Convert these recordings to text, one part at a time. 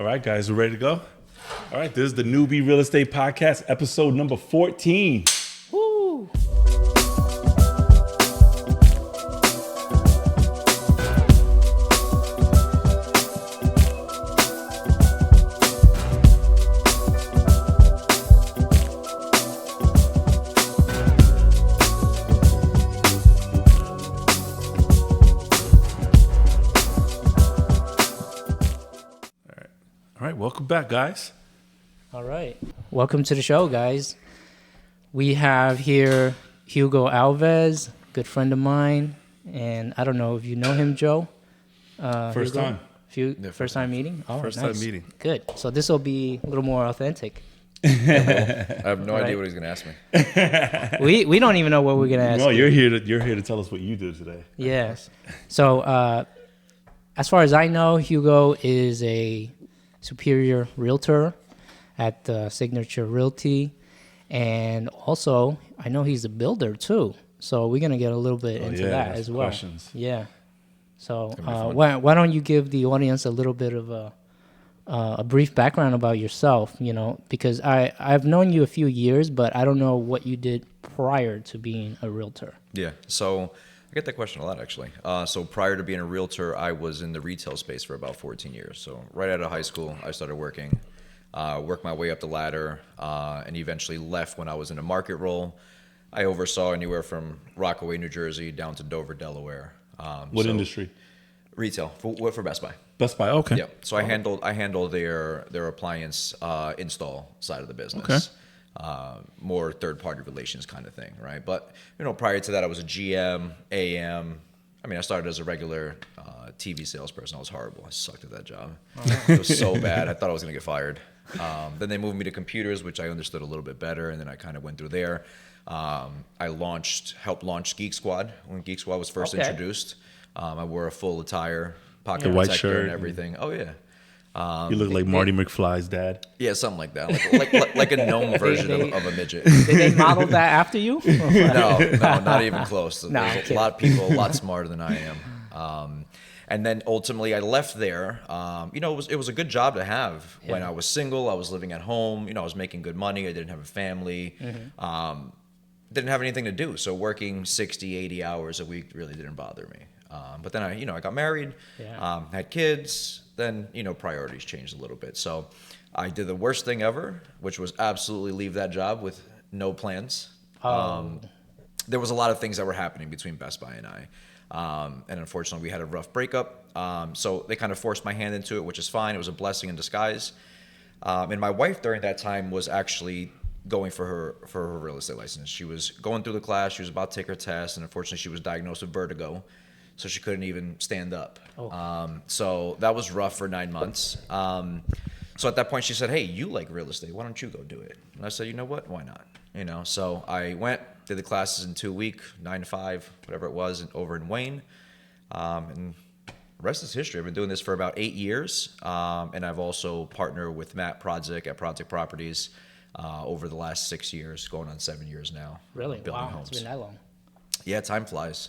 All right, guys, we're ready to go? All right, this is the Newbie Real Estate Podcast, episode number 14. Woo! All right, welcome back, guys. All right. Welcome to the show, guys. We have here Hugo Alves, good friend of mine. And I don't know if you know him, Joe. First Hugo? time. First time meeting? Oh, First nice. time meeting. Good. So this will be a little more authentic. I have no idea what he's going to ask me. We don't even know what we're going to ask No, you. you're here to tell us what you did today. Yes. So as far as I know, Hugo is a superior realtor at Signature Realty. And also, I know he's a builder too. So we're going to get a little bit into that as well. Questions. Yeah. So why don't you give the audience a little bit of a brief background about yourself, because I've known you a few years, but I don't know what you did prior to being a realtor. Yeah, so I get that question a lot, actually. So prior to being a realtor, I was in the retail space for about 14 years. So right out of high school, I started working, worked my way up the ladder, and eventually left when I was in a market role. I oversaw anywhere from Rockaway, New Jersey, down to Dover, Delaware. What industry? Retail, for Best Buy. Best Buy, okay. Yeah, so I handled their appliance install side of the business. More third-party relations kind of thing, right? But, prior to that, I was a GM, AM. I mean, I started as a regular TV salesperson. I was horrible. I sucked at that job. It was so bad. I thought I was going to get fired. Then they moved me to computers, which I understood a little bit better, and then I kind of went through there. I helped launch Geek Squad when Geek Squad was first introduced. I wore a full attire, pocket The white protector shirt and everything. Oh, yeah. You look like Marty McFly's dad. Yeah, something like that. Like a gnome version of a midget. Did they model that after you? No, not even close. No, There's a lot of people a lot smarter than I am. And then ultimately I left there. It was a good job to have when I was single. I was living at home. I was making good money. I didn't have a family. Didn't have anything to do. So working 60, 80 hours a week really didn't bother me. But then I got married, had kids. Then, priorities changed a little bit. So I did the worst thing ever, which was absolutely leave that job with no plans. There was a lot of things that were happening between Best Buy and I. And unfortunately, we had a rough breakup. So they kind of forced my hand into it, which is fine. It was a blessing in disguise. And my wife during that time was actually going for her real estate license. She was going through the class. She was about to take her test. And unfortunately, she was diagnosed with vertigo. So she couldn't even stand up. So that was rough for 9 months. So at that point, she said, "Hey, you like real estate. Why don't you go do it?" And I said, "You know what? Why not?" So I went, did the classes in 2 weeks, 9 to 5, whatever it was, over in Wayne. And the rest is history. I've been doing this for about 8 years. And I've also partnered with Matt Prodzik at Prodzik Properties over the last 6 years, going on 7 years now. Really? Building Wow, homes. it's been that long. Yeah, time flies.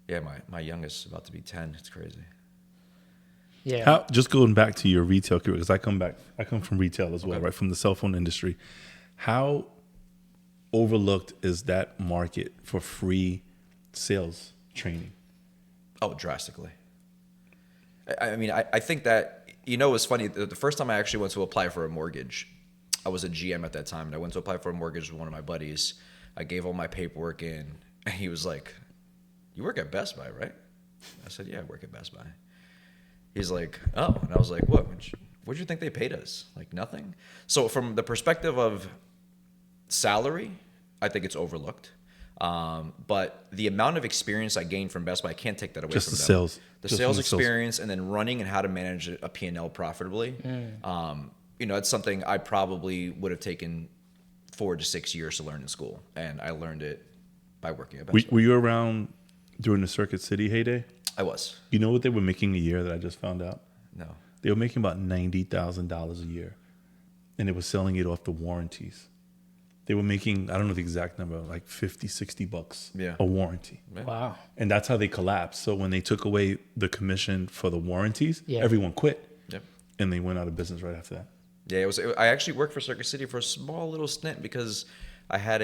Yeah, my youngest is about to be 10. It's crazy. Yeah. Just going back to your retail career, because I come from retail as well, right, from the cell phone industry. How overlooked is that market for free sales training? Oh, drastically. I mean, I think that, it's funny. The first time I actually went to apply for a mortgage, I was a GM at that time, and I went to apply for a mortgage with one of my buddies. I gave all my paperwork in, and he was like, "You work at Best Buy, right?" I said, "Yeah, I work at Best Buy." He's like, "Oh," and I was like, "What? What do you think they paid us? Like nothing?" So from the perspective of salary, I think it's overlooked. But the amount of experience I gained from Best Buy, I can't take that away Just from the them. sales. The Just sales from the sales. experience and then running and how to manage a P&L profitably. It's something I probably would have taken 4 to 6 years to learn in school. And I learned it by working at Best Buy. Were you around during the Circuit City heyday? I was. You know what they were making a year that I just found out? No. They were making about $90,000 a year, and they were selling it off the warranties. They were making, I don't know the exact number, like $50, $60 a warranty. Yeah. Wow. And that's how they collapsed. So when they took away the commission for the warranties, everyone quit. Yep. And they went out of business right after that. Yeah, I actually worked for Circuit City for a small little stint because I had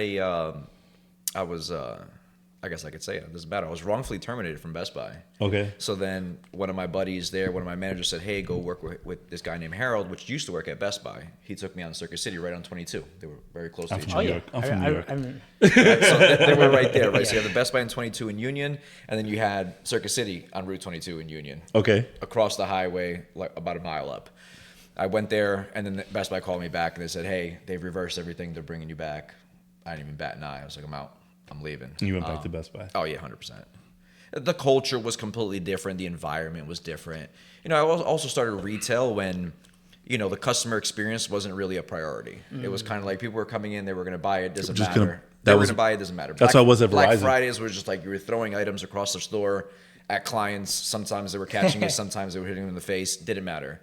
I guess I could say it doesn't matter. I was wrongfully terminated from Best Buy. Okay. So then one of my buddies there, one of my managers said, hey, go work with this guy named Harold, which used to work at Best Buy. He took me on Circuit City right on 22. They were very close to each other. New York. I'm from New York. So they were right there, right? So you have the Best Buy in 22 in Union, and then you had Circuit City on Route 22 in Union. Okay. Across the highway, like about a mile up. I went there, and then Best Buy called me back, and they said, hey, they've reversed everything. They're bringing you back. I didn't even bat an eye. I was like, I'm out. I'm leaving. And you went back to Best Buy. Oh, yeah, 100%. The culture was completely different. The environment was different. You know, I also started retail when, you know, the customer experience wasn't really a priority. It was kind of like people were coming in, they were going to buy it, doesn't matter. They were going to buy it, doesn't matter. That's how it was at Verizon. Black Fridays was just like you were throwing items across the store at clients. Sometimes they were catching it, sometimes they were hitting them in the face. Didn't matter.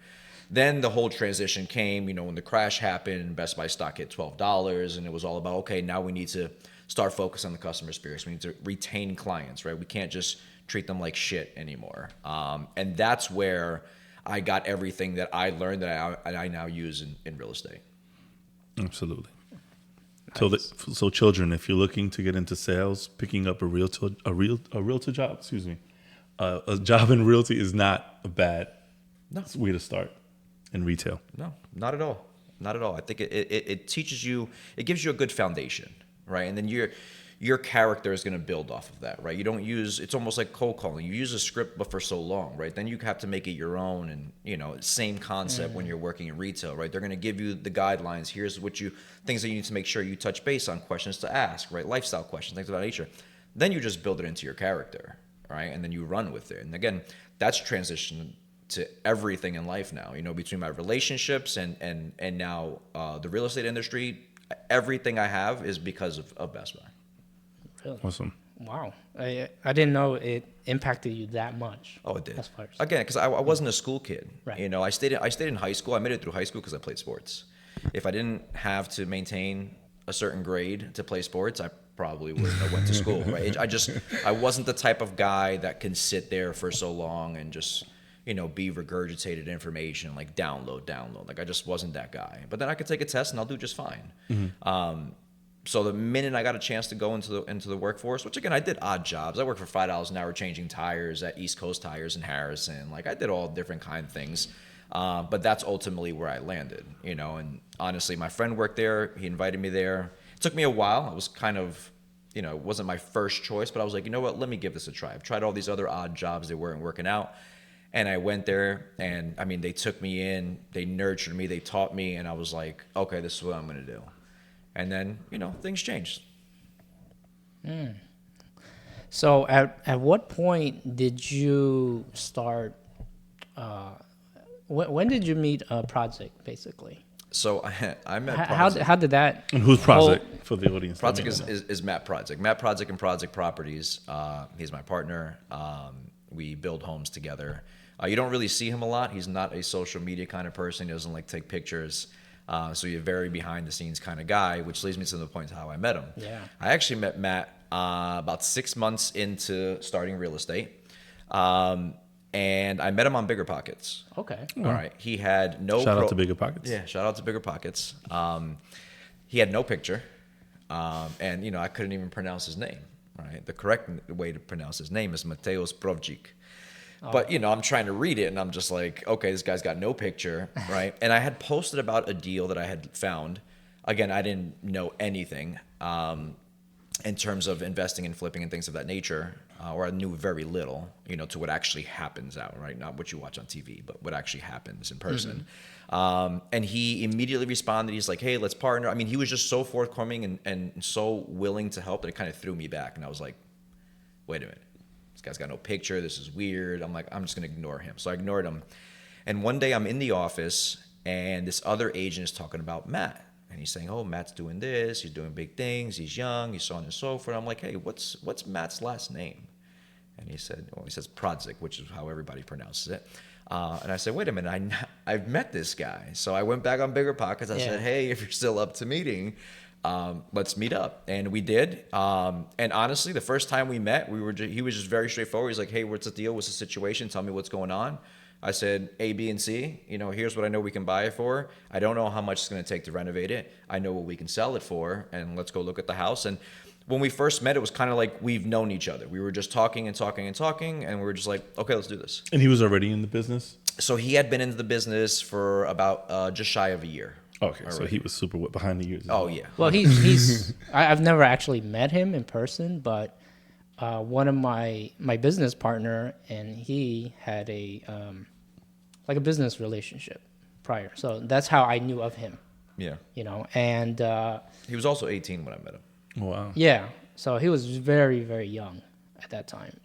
Then the whole transition came, you know, when the crash happened, Best Buy stock hit $12, and it was all about, okay, now we need to start focusing on the customer experience. We need to retain clients, right? We can't just treat them like shit anymore. And that's where I got everything that I learned that I now use in real estate. Absolutely. Nice. So children, if you're looking to get into sales, picking up a realtor job, a job in realty is not a bad way to start in retail. No, not at all. Not at all. I think it teaches you, it gives you a good foundation, right? And then your character is going to build off of that, right? You don't use, it's almost like cold calling. You use a script, but for so long, right? Then you have to make it your own, and, you know, same concept when you're working in retail, right? They're going to give you the guidelines. Here's things that you need to make sure you touch base on, questions to ask, right? Lifestyle questions, things of that nature. Then you just build it into your character, right? And then you run with it. And again, that's transitioned to everything in life now, you know, between my relationships and now the real estate industry. Everything I have is because of Best Buy. Really? Awesome. Wow. I didn't know it impacted you that much. Oh, it did. Again, because I wasn't a school kid. Right. You know, I stayed in high school. I made it through high school because I played sports. If I didn't have to maintain a certain grade to play sports, I probably wouldn't have went to school, right? I wasn't the type of guy that can sit there for so long and just, you know, be regurgitated information, like download. Like, I just wasn't that guy. But then I could take a test and I'll do just fine. Mm-hmm. So the minute I got a chance to go into the workforce, which again, I did odd jobs. I worked for $5 an hour changing tires at East Coast Tires in Harrison. Like, I did all different kind of things. But that's ultimately where I landed, you know. And honestly, my friend worked there. He invited me there. It took me a while. I was kind of, you know, it wasn't my first choice, but I was like, you know what, let me give this a try. I've tried all these other odd jobs that weren't working out. And I went there, and I mean, they took me in, they nurtured me, they taught me, and I was like, okay, this is what I'm going to do. And then, you know, things changed. So at what point did you start, when did you meet Project, basically? So I met Project. How did that? And who's Project for the audience? Project is Matt Project. Matt Project and Project Properties. He's my partner. We build homes together. You don't really see him a lot. He's not a social media kind of person. He doesn't like take pictures. So he's a very behind the scenes kind of guy, which leads me to the point of how I met him. Yeah. I actually met Matt about 6 months into starting real estate. And I met him on Bigger Pockets. Okay. All right. He had no... Shout out to Bigger Pockets. Yeah, shout out to Bigger Pockets. He had no picture. And, you know, I couldn't even pronounce his name. Right. The correct way to pronounce his name is Mateusz Provcik. But, you know, I'm trying to read it, and I'm just like, okay, this guy's got no picture, right? And I had posted about a deal that I had found. Again, I didn't know anything in terms of investing and flipping and things of that nature, or I knew very little, you know, to what actually happens out, right? Not what you watch on TV, but what actually happens in person. Mm-hmm. And he immediately responded. He's like, hey, let's partner. I mean, he was just so forthcoming and so willing to help that it kind of threw me back. And I was like, wait a minute. Guy's got no picture. This is weird. I'm like, I'm just going to ignore him. So I ignored him. And one day I'm in the office, and this other agent is talking about Matt. And he's saying, oh, Matt's doing this. He's doing big things. He's young. He's so on and so forth. I'm like, hey, what's Matt's last name? And he said, well, he says Prodzik, which is how everybody pronounces it. And I said, wait a minute, I've met this guy. So I went back on Bigger Pockets. I said, hey, if you're still up to meeting, let's meet up. And we did. And honestly, the first time we met, he was just very straightforward. He's like, hey, what's the deal? What's the situation? Tell me what's going on. I said, A, B, and C, here's what I know we can buy it for. I don't know how much it's going to take to renovate it. I know what we can sell it for, and let's go look at the house. And when we first met, it was kind of like we've known each other. We were just talking and talking and talking, and we were just like, okay, let's do this. And he was already in the business? So he had been into the business for about just shy of a year. Okay, so he was super behind the years. Oh, yeah. Well, he's I've never actually met him in person, but one of my business partner and he had a like a business relationship prior. So that's how I knew of him. Yeah. And He was also 18 when I met him. Wow. yeah, so he was very, very young at that time.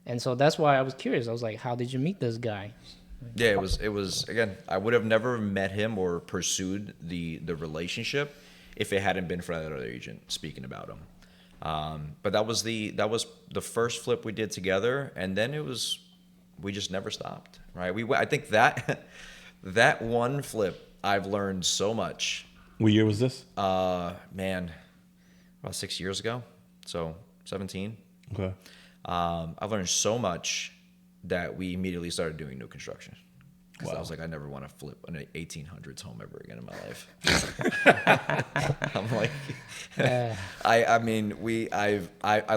And so that's why I was curious. I was like, how did you meet this guy? Yeah, it was again, I would have never met him or pursued the relationship if it hadn't been for that other agent speaking about him. But that was the first flip we did together, and then we just never stopped, right? I think that one flip, I've learned so much. What year was this? Man, about 6 years ago, so 17. Okay. I've learned so much that we immediately started doing new construction. Because Wow. I was like, I never want to flip an 1800s home ever again in my life. I'm like,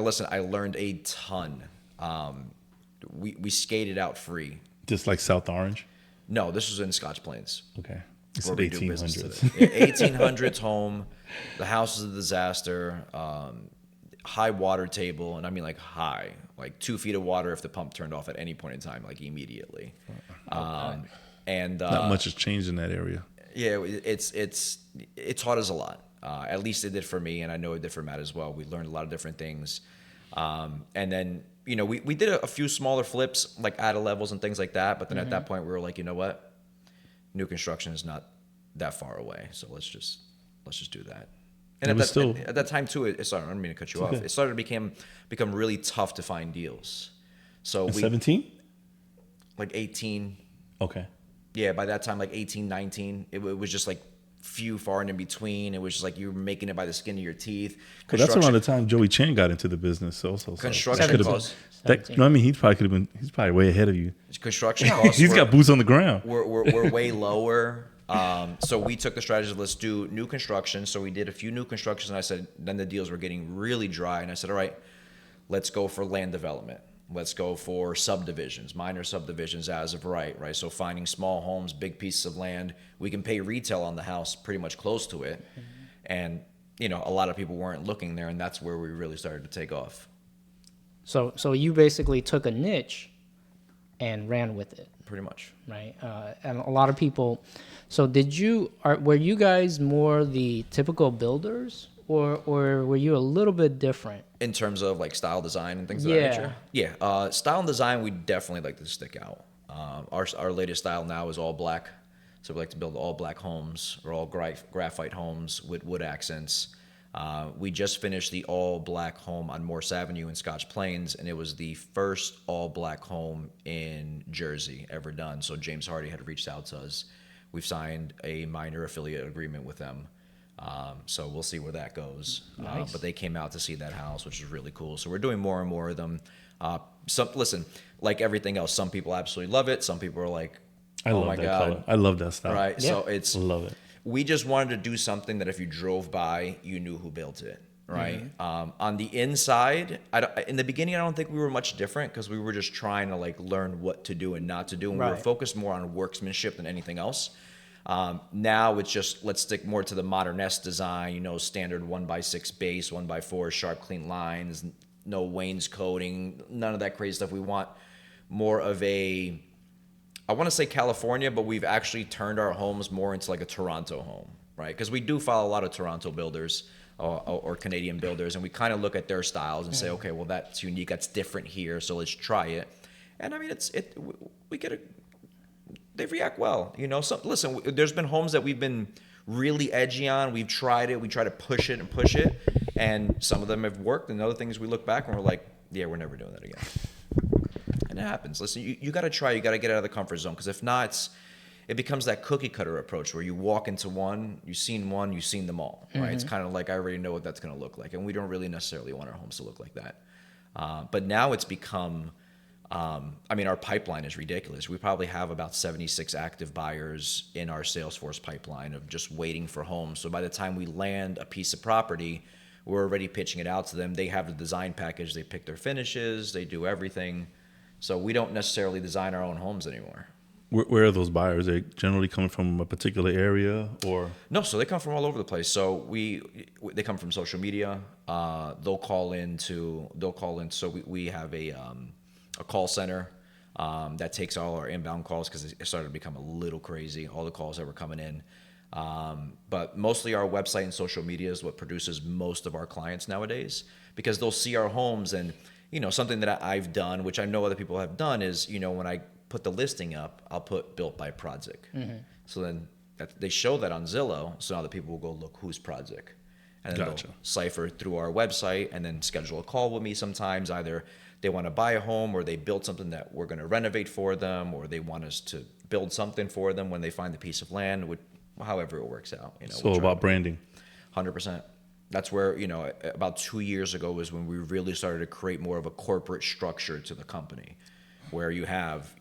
listen, I learned a ton. We skated out free. Just like South Orange? No, this was in Scotch Plains. Okay. You Where said we do business 1800s. today. 1800s home. The house was a disaster. High water table, and I mean like high, like 2 feet of water if the pump turned off at any point in time, like immediately. And Not much has changed in that area. yeah, it taught us a lot. At least it did for me, and I know it did for Matt as well. We learned a lot of different things. And then we did a few smaller flips, like added levels and things like that. But then at that point, we were like, you know what, new construction is not that far away, so let's just do that. And at that time too, sorry, I don't mean to cut you off. Okay. It started to become really tough to find deals. So 17? like 18. Okay. Yeah, by that time, like 18, 19, it was just like few far and in between. It was just like you were making it by the skin of your teeth. But that's around the time Joey Chan got into the business. Also, construction costs. I mean, he's probably way ahead of you. Construction costs. He's got boots on the ground. We're way lower. So we took the strategy of let's do new construction. So we did a few new constructions, and I said, then the deals were getting really dry, and I said, all right, let's go for land development. Let's go for subdivisions, minor subdivisions as of right? So finding small homes, big pieces of land. We can pay retail on the house pretty much close to it. And, a lot of people weren't looking there, and that's where we really started to take off. So you basically took a niche and ran with it. Pretty much. Right. And a lot of people. So were you guys more the typical builders, or were you a little bit different? In terms of like style design and things of that nature? Yeah. Style and design, we definitely like to stick out. Our latest style now is all black. So we like to build all black homes or all graphite homes with wood accents. We just finished the all black home on Morse Avenue in Scotch Plains, and it was the first all black home in Jersey ever done. So James Hardy had reached out to us. We've signed a minor affiliate agreement with them. So we'll see where that goes. Nice. But they came out to see that house, which is really cool. So we're doing more and more of them. Listen, like everything else, some people absolutely love it. Some people are like, I love that color. I love that style. Right. Yeah. So I love it. we just wanted to do something that if you drove by, you knew who built it. Right. On the inside, in the beginning, I don't think we were much different because we were just trying to like learn what to do and not to do. And we were focused more on workmanship than anything else. Now it's just, let's stick more to the modern-esque design, standard 1x6 base, 1x4, sharp, clean lines, no wainscoting, none of that crazy stuff. We want more of I want to say California, but we've actually turned our homes more into like a Toronto home, right? Because we do follow a lot of Toronto builders or Canadian builders, and we kind of look at their styles and say, okay, well, that's unique, that's different here, so let's try it. And I mean, they react well, listen, there's been homes that we've been really edgy on. We've tried it. We try to push it, and some of them have worked, and other things we look back and we're like, yeah, we're never doing that again. And it happens. Listen, you got to try. You got to get out of the comfort zone, because if not, it becomes that cookie cutter approach where you walk into one, you've seen them all, right? It's kind of like, I already know what that's going to look like, and we don't really necessarily want our homes to look like that. But now it's become I mean, our pipeline is ridiculous. We probably have about 76 active buyers in our Salesforce pipeline of just waiting for homes. So by the time we land a piece of property, we're already pitching it out to them. They have the design package. They pick their finishes. They do everything. So we don't necessarily design our own homes anymore. Where are those buyers? Are they generally coming from a particular area, or? No, so they come from all over the place. So they come from social media. They'll call in. So we have a call center that takes all our inbound calls, because it started to become a little crazy, all the calls that were coming in. But mostly our website and social media is what produces most of our clients nowadays, because they'll see our homes. And something that I've done, which I know other people have done, is when I put the listing up, I'll put built by project. Mm-hmm. So then they show that on Zillow, so now the people will go look who's project, and then they'll cipher through our website and then schedule a call with me. Sometimes either they want to buy a home, or they build something that we're going to renovate for them, or they want us to build something for them when they find the piece of land, however it works out. So about branding. 100%. That's where, about 2 years ago was when we really started to create more of a corporate structure to the company, where you have,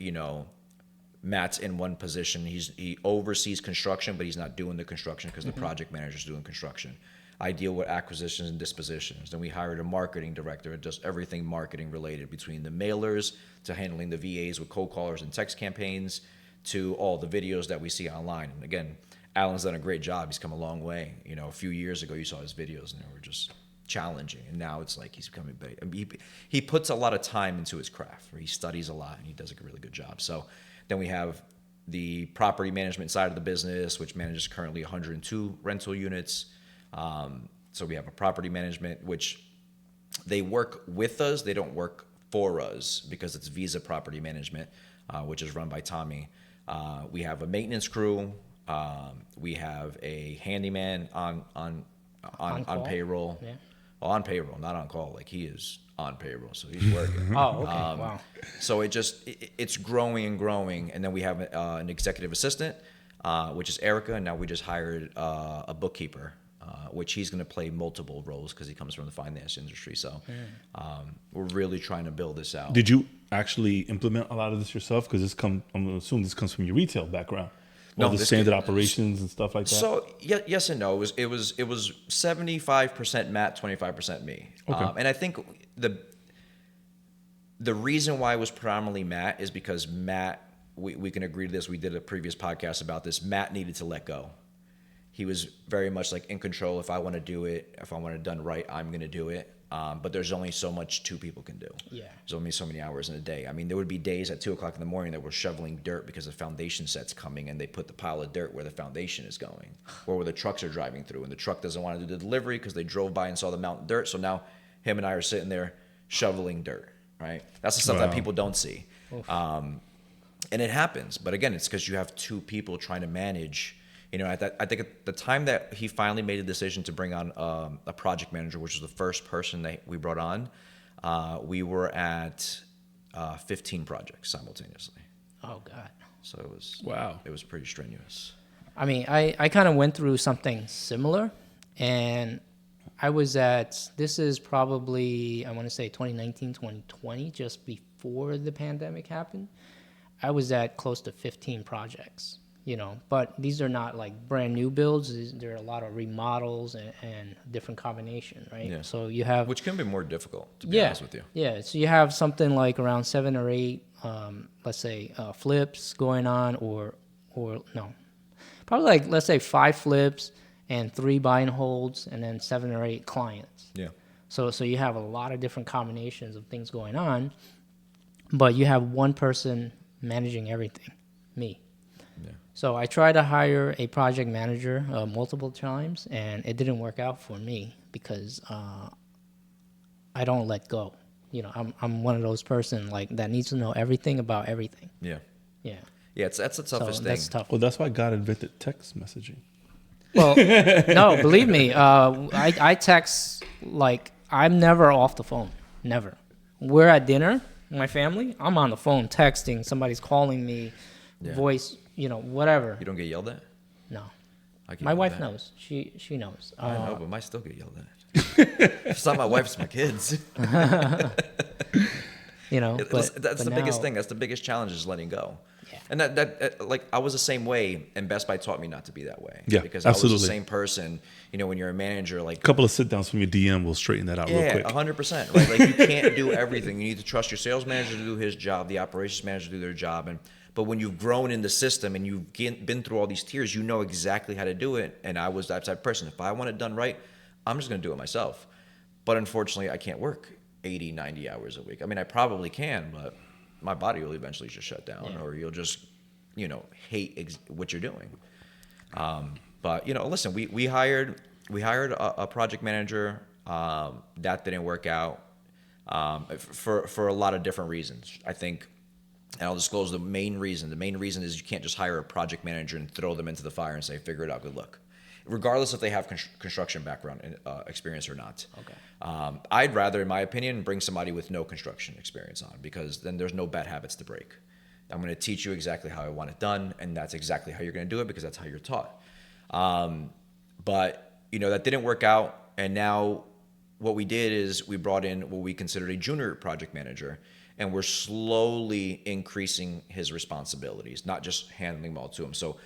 Matt's in one position. He oversees construction, but he's not doing the construction because the project manager's doing construction. I deal with acquisitions and dispositions. Then we hired a marketing director that does everything marketing related, between the mailers to handling the VAs with cold callers and text campaigns to all the videos that we see online. And again, Alan's done a great job. He's come a long way. A few years ago, you saw his videos and they were just challenging. And now it's like he's becoming big. I mean, he puts a lot of time into his craft, where he studies a lot and he does a really good job. So then we have the property management side of the business, which manages currently 102 rental units. So we have a property management, which they work with us. They don't work for us, because it's Visa Property Management, which is run by Tommy. We have a maintenance crew. We have a handyman on payroll. Yeah. Well, on payroll, not on call. Like, he is on payroll, so he's working. Oh, okay. Wow. So it's growing and growing. And then we have an executive assistant, which is Erica. And now we just hired a bookkeeper, which he's going to play multiple roles because he comes from the finance industry. So we're really trying to build this out. Did you actually implement a lot of this yourself? Because I'm assuming this comes from your retail background. All the standard operations and stuff like that. So yes and no. It was 75% Matt, 25% me. Okay. And I think the reason why it was predominantly Matt is because Matt, we can agree to this. We did a previous podcast about this. Matt needed to let go. He was very much like in control. If I want to do it, if I want it done right, I'm going to do it. But there's only so much two people can do. Yeah. There's only so many hours in a day. I mean, there would be days at 2:00 in the morning that we're shoveling dirt because the foundation set's coming, and they put the pile of dirt where the foundation is going, or where the trucks are driving through, and the truck doesn't want to do the delivery because they drove by and saw the mountain dirt. So now him and I are sitting there shoveling dirt, right? That's the stuff that people don't see. And it happens. But again, it's because you have two people trying to manage. I think at the time that he finally made a decision to bring on a project manager, which was the first person that we brought on, we were at 15 projects simultaneously. Oh, God. So it was It was pretty strenuous. I mean, I kind of went through something similar, and I was this is probably, I want to say 2019, 2020, just before the pandemic happened. I was at close to 15 projects. But these are not like brand new builds. There are a lot of remodels and different combination, right? Yeah. So you have, which can be more difficult, to be honest with you. Yeah. So you have something like around 7 or 8, let's say, flips going on, or no, probably like, let's say 5 flips and 3 buy and holds, and then 7 or 8 clients. Yeah. So you have a lot of different combinations of things going on, but you have one person managing everything, me. Yeah. So I tried to hire a project manager multiple times, and it didn't work out for me because I don't let go. I'm one of those person like that needs to know everything about everything. Yeah. Yeah. Yeah, that's the toughest thing. That's tough. Well, that's why God invented text messaging. Well, no, believe me, I text, like, I'm never off the phone. Never. We're at dinner, my family, I'm on the phone texting, somebody's calling me, voice, whatever. You don't get yelled at? No. My wife knows. She knows. I know, but I still get yelled at. It's not my wife, it's my kids. you know. That's But the biggest now- thing. That's the biggest challenge is letting go. Yeah. And that like I was the same way, and Best Buy taught me not to be that way. Yeah, because I was absolutely. the same person. You know, when you're a manager, like A couple of sit downs from your DM will straighten that out real yeah, quick. 100%. Right, like you can't do everything. You need to trust your sales manager to do his job, the operations manager to do their job, but when you've grown in the system and you've been through all these tiers, you know exactly how to do it. And I was that type of person. If I want it done right, I'm just going to do it myself. But unfortunately, I can't work 80, 90 hours a week. I mean, I probably can, but my body will eventually just shut down, or you'll just, you know, hate what you're doing. But you know, listen, we hired a project manager that didn't work out for a lot of different reasons. I think, and I'll disclose the main reason. The main reason is you can't just hire a project manager and throw them into the fire and say, figure it out, good luck. Regardless if they have construction background and experience or not. Okay. I'd rather, in my opinion, bring somebody with no construction experience on, because then there's no bad habits to break. I'm going to teach you exactly how I want it done, and that's exactly how you're going to do it because that's how you're taught. But, you know, that didn't work out, and now what we did is we brought in what we considered a junior project manager, and we're slowly increasing his responsibilities, not just handing them all to him. So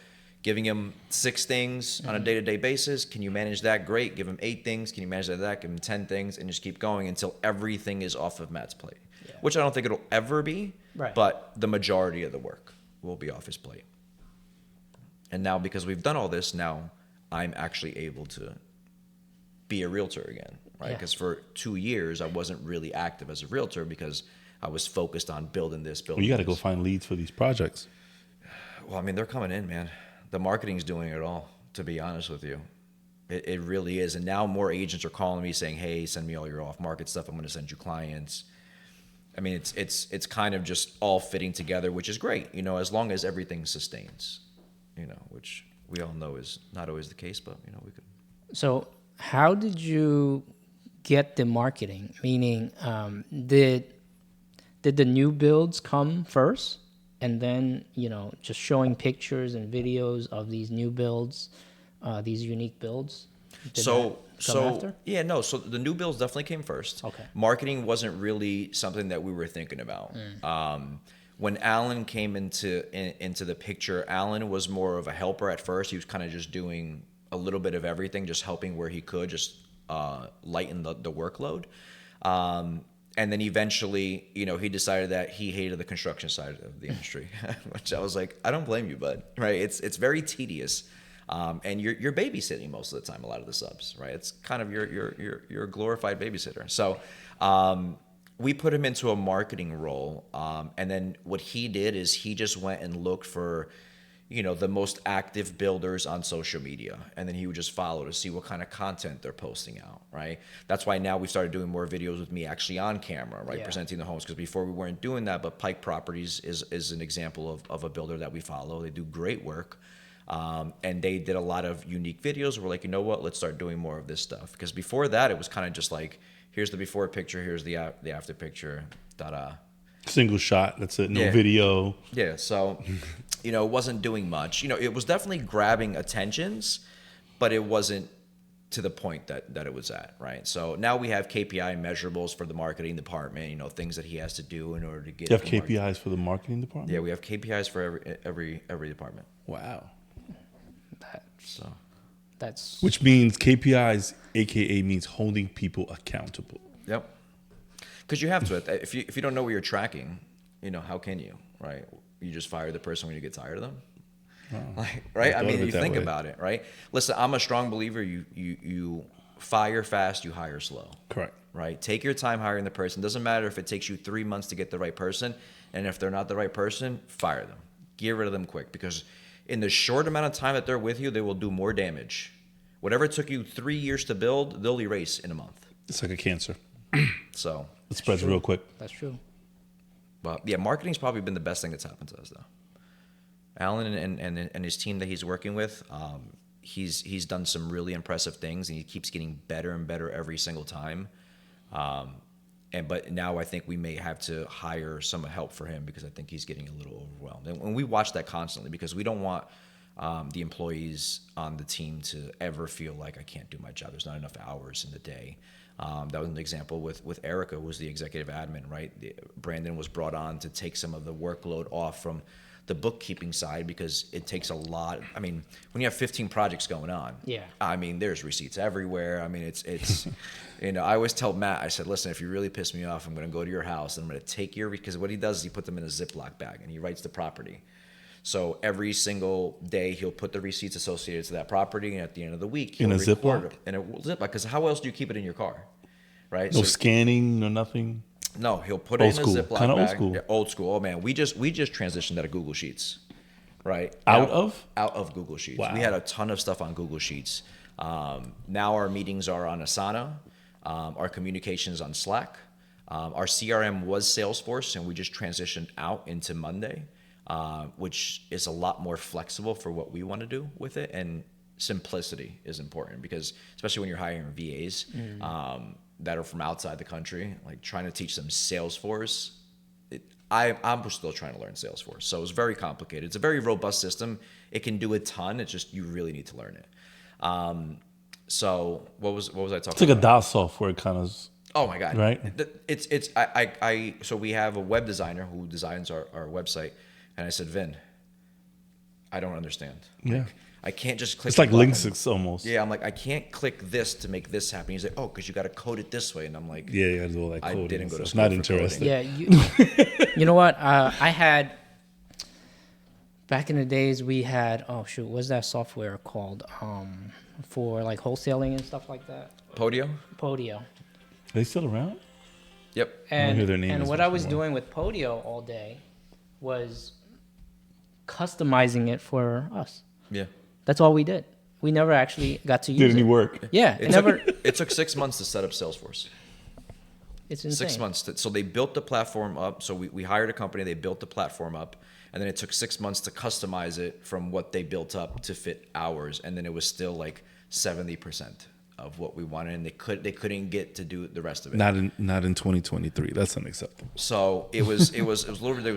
giving him 6 things on a day-to-day basis. Can you manage that? Great. Give him 8 things. Can you manage that? Give him 10 things, and just keep going until everything is off of Matt's plate, which I don't think it'll ever be, but the majority of the work will be off his plate. And now, because we've done all this, now I'm actually able to be a realtor again, right? Because for 2 years, I wasn't really active as a realtor because I was focused on building this, Well, you got to go find leads for these projects. Well, I mean, they're coming in, man. The marketing's doing it all, to be honest with you. It really is. And now more agents are calling me saying, hey, send me all your off-market stuff. I'm going to send you clients. I mean, it's kind of just all fitting together, which is great, you know, as long as everything sustains, you know, which we all know is not always the case, but, you know, we could. So how did you get the marketing? Meaning, did the new builds come first? And then, you know, just showing pictures and videos of these new builds, these unique builds. So the new builds definitely came first. Okay. Marketing wasn't really something that we were thinking about. When Alan came into the picture, Alan was more of a helper at first. He was kind of just doing a little bit of everything, just helping where he could, just lighten the workload. And then eventually, you know, he decided that he hated the construction side of the industry, which I was like, I don't blame you, bud. Right? It's very tedious, and you're babysitting most of the time. A lot of the subs, right? It's kind of you're a glorified babysitter. So we put him into a marketing role, and then what he did is he just went and looked for, you know, the most active builders on social media. And then he would just follow to see what kind of content they're posting out, right? That's why now we started doing more videos with me actually on camera, right? Presenting the homes. Because before we weren't doing that, but Pike Properties is an example of a builder that we follow. They do great work. And they did a lot of unique videos. We're like, you know what? Let's start doing more of this stuff. Because before that, it was kind of just like, here's the before picture, here's the after picture, da-da. Single shot, that's it, no video. Yeah, so, you know, it wasn't doing much. You know, it was definitely grabbing attentions, but it wasn't to the point that it was at, right? So now we have KPI measurables for the marketing department, you know, things that he has to do in order to get. You have KPIs for the marketing department? Yeah, we have KPIs for every department. Wow. That's Which means KPIs, AKA means holding people accountable. Yep. Because you have to. If you don't know what you're tracking, you know, how can you, right? You just fire the person when you get tired of them. Like, right? I mean, you think about it, right? Listen, I'm a strong believer. You fire fast, you hire slow. Correct. Right? Take your time hiring the person. Doesn't matter if it takes you 3 months to get the right person, and if they're not the right person, fire them. Get rid of them quick, because in the short amount of time that they're with you, they will do more damage. Whatever it took you 3 years to build, they'll erase in a month. It's like a cancer. So it spreads real quick. That's true. But yeah, marketing's probably been the best thing that's happened to us, though. Alan and his team that he's working with, he's done some really impressive things, and he keeps getting better and better every single time. But now I think we may have to hire some help for him, because I think he's getting a little overwhelmed. And we watch that constantly, because we don't want the employees on the team to ever feel like I can't do my job. There's not enough hours in the day. That was an example with Erica, who was the executive admin, right? Brandon was brought on to take some of the workload off from the bookkeeping side because it takes a lot. I mean, when you have 15 projects going on, I mean, there's receipts everywhere. I mean, it's you know, I always tell Matt, I said, listen, if you really piss me off, I'm going to go to your house and I'm going to take because what he does is he puts them in a Ziploc bag and he writes the property. So every single day he'll put the receipts associated to that property, and at the end of the week he'll record it in a Ziploc. Because how else do you keep it in your car, right? No scanning, no nothing. No, he'll put it in a Ziploc bag. Old school. Yeah, old school. Oh man, we just transitioned out of Google Sheets, right? Out of Google Sheets. Wow. We had a ton of stuff on Google Sheets. Now our meetings are on Asana. Our communications on Slack. Our CRM was Salesforce, and we just transitioned out into Monday. Which is a lot more flexible for what we want to do with it. And simplicity is important because especially when you're hiring VAs that are from outside the country, like trying to teach them Salesforce, I'm still trying to learn Salesforce. So it's very complicated. It's a very robust system. It can do a ton. It's just you really need to learn it. So what was I talking about? It's like a DOS software kind of. Oh my God. Right? So we have a web designer who designs our website. And I said, Vin, I don't understand. Yeah. Like, I can't just click. It's like Linux almost. Yeah, I'm like, I can't click this to make this happen. He's like, oh, because you got to code it this way. And I'm like, yeah, you got to do all that coding. I didn't go to school. Not for interested. coding. Yeah, you know what? I had back in the days we had what's that software called for like wholesaling and stuff like that? Podio. Podio. Are they still around? Yep. And what I was doing with Podio all day was customizing it for us. Yeah. That's all we did. We never actually got to use Did any it. work? Yeah. It took 6 months to set up Salesforce. It's insane. 6 months. So they built the platform up. So we hired a company. They built the platform up. And then it took 6 months to customize it from what they built up to fit ours. And then it was still like 70% of what we wanted. And they couldn't get to do the rest of it. Not in 2023. That's unacceptable. So it was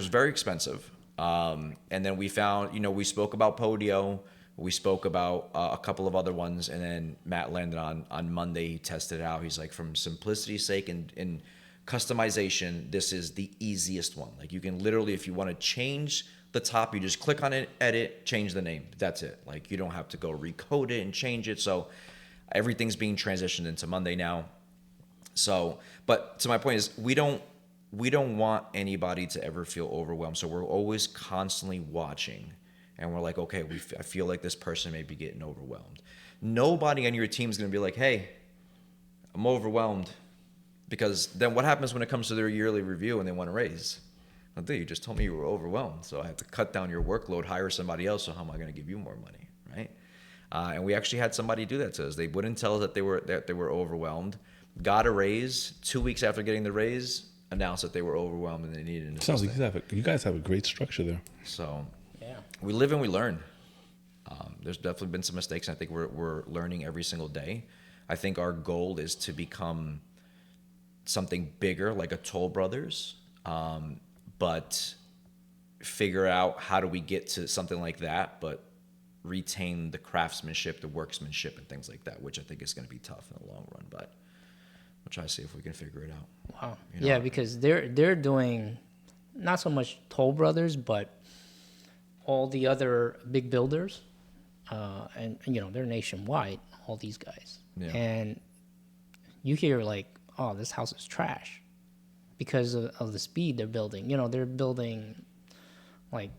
very expensive. And then we found, we spoke about Podio, we spoke about a couple of other ones, and then Matt landed on Monday. He tested it out. He's like, from simplicity's sake and customization, this is the easiest one. Like you can literally, if you want to change the top, you just click on it, edit, change the name. That's it. Like you don't have to go recode it and change it. So everything's being transitioned into Monday now. So, but to my point is, we don't want anybody to ever feel overwhelmed. So we're always constantly watching, and we're like, okay, I feel like this person may be getting overwhelmed. Nobody on your team is going to be like, hey, I'm overwhelmed, because then what happens when it comes to their yearly review and they want to raise? Well, dude, you just told me you were overwhelmed, so I have to cut down your workload, hire somebody else. So how am I going to give you more money, right? And we actually had somebody do that to us. They wouldn't tell us that they were overwhelmed. Got a raise 2 weeks after getting the raise. Announced that they were overwhelmed and they needed an assistant. Sounds like you guys have a great structure there. So Yeah. we live and we learn. There's definitely been some mistakes. I think we're learning every single day. I think our goal is to become something bigger, like a Toll Brothers, but figure out how do we get to something like that, but retain the craftsmanship, the workmanship, and things like that, which I think is going to be tough in the long run. But we'll try to see if we can figure it out. Wow. Yeah, because they're doing not so much Toll Brothers, but all the other big builders, and they're nationwide. All these guys, and you hear like, oh, this house is trash because of the speed they're building. They're building like,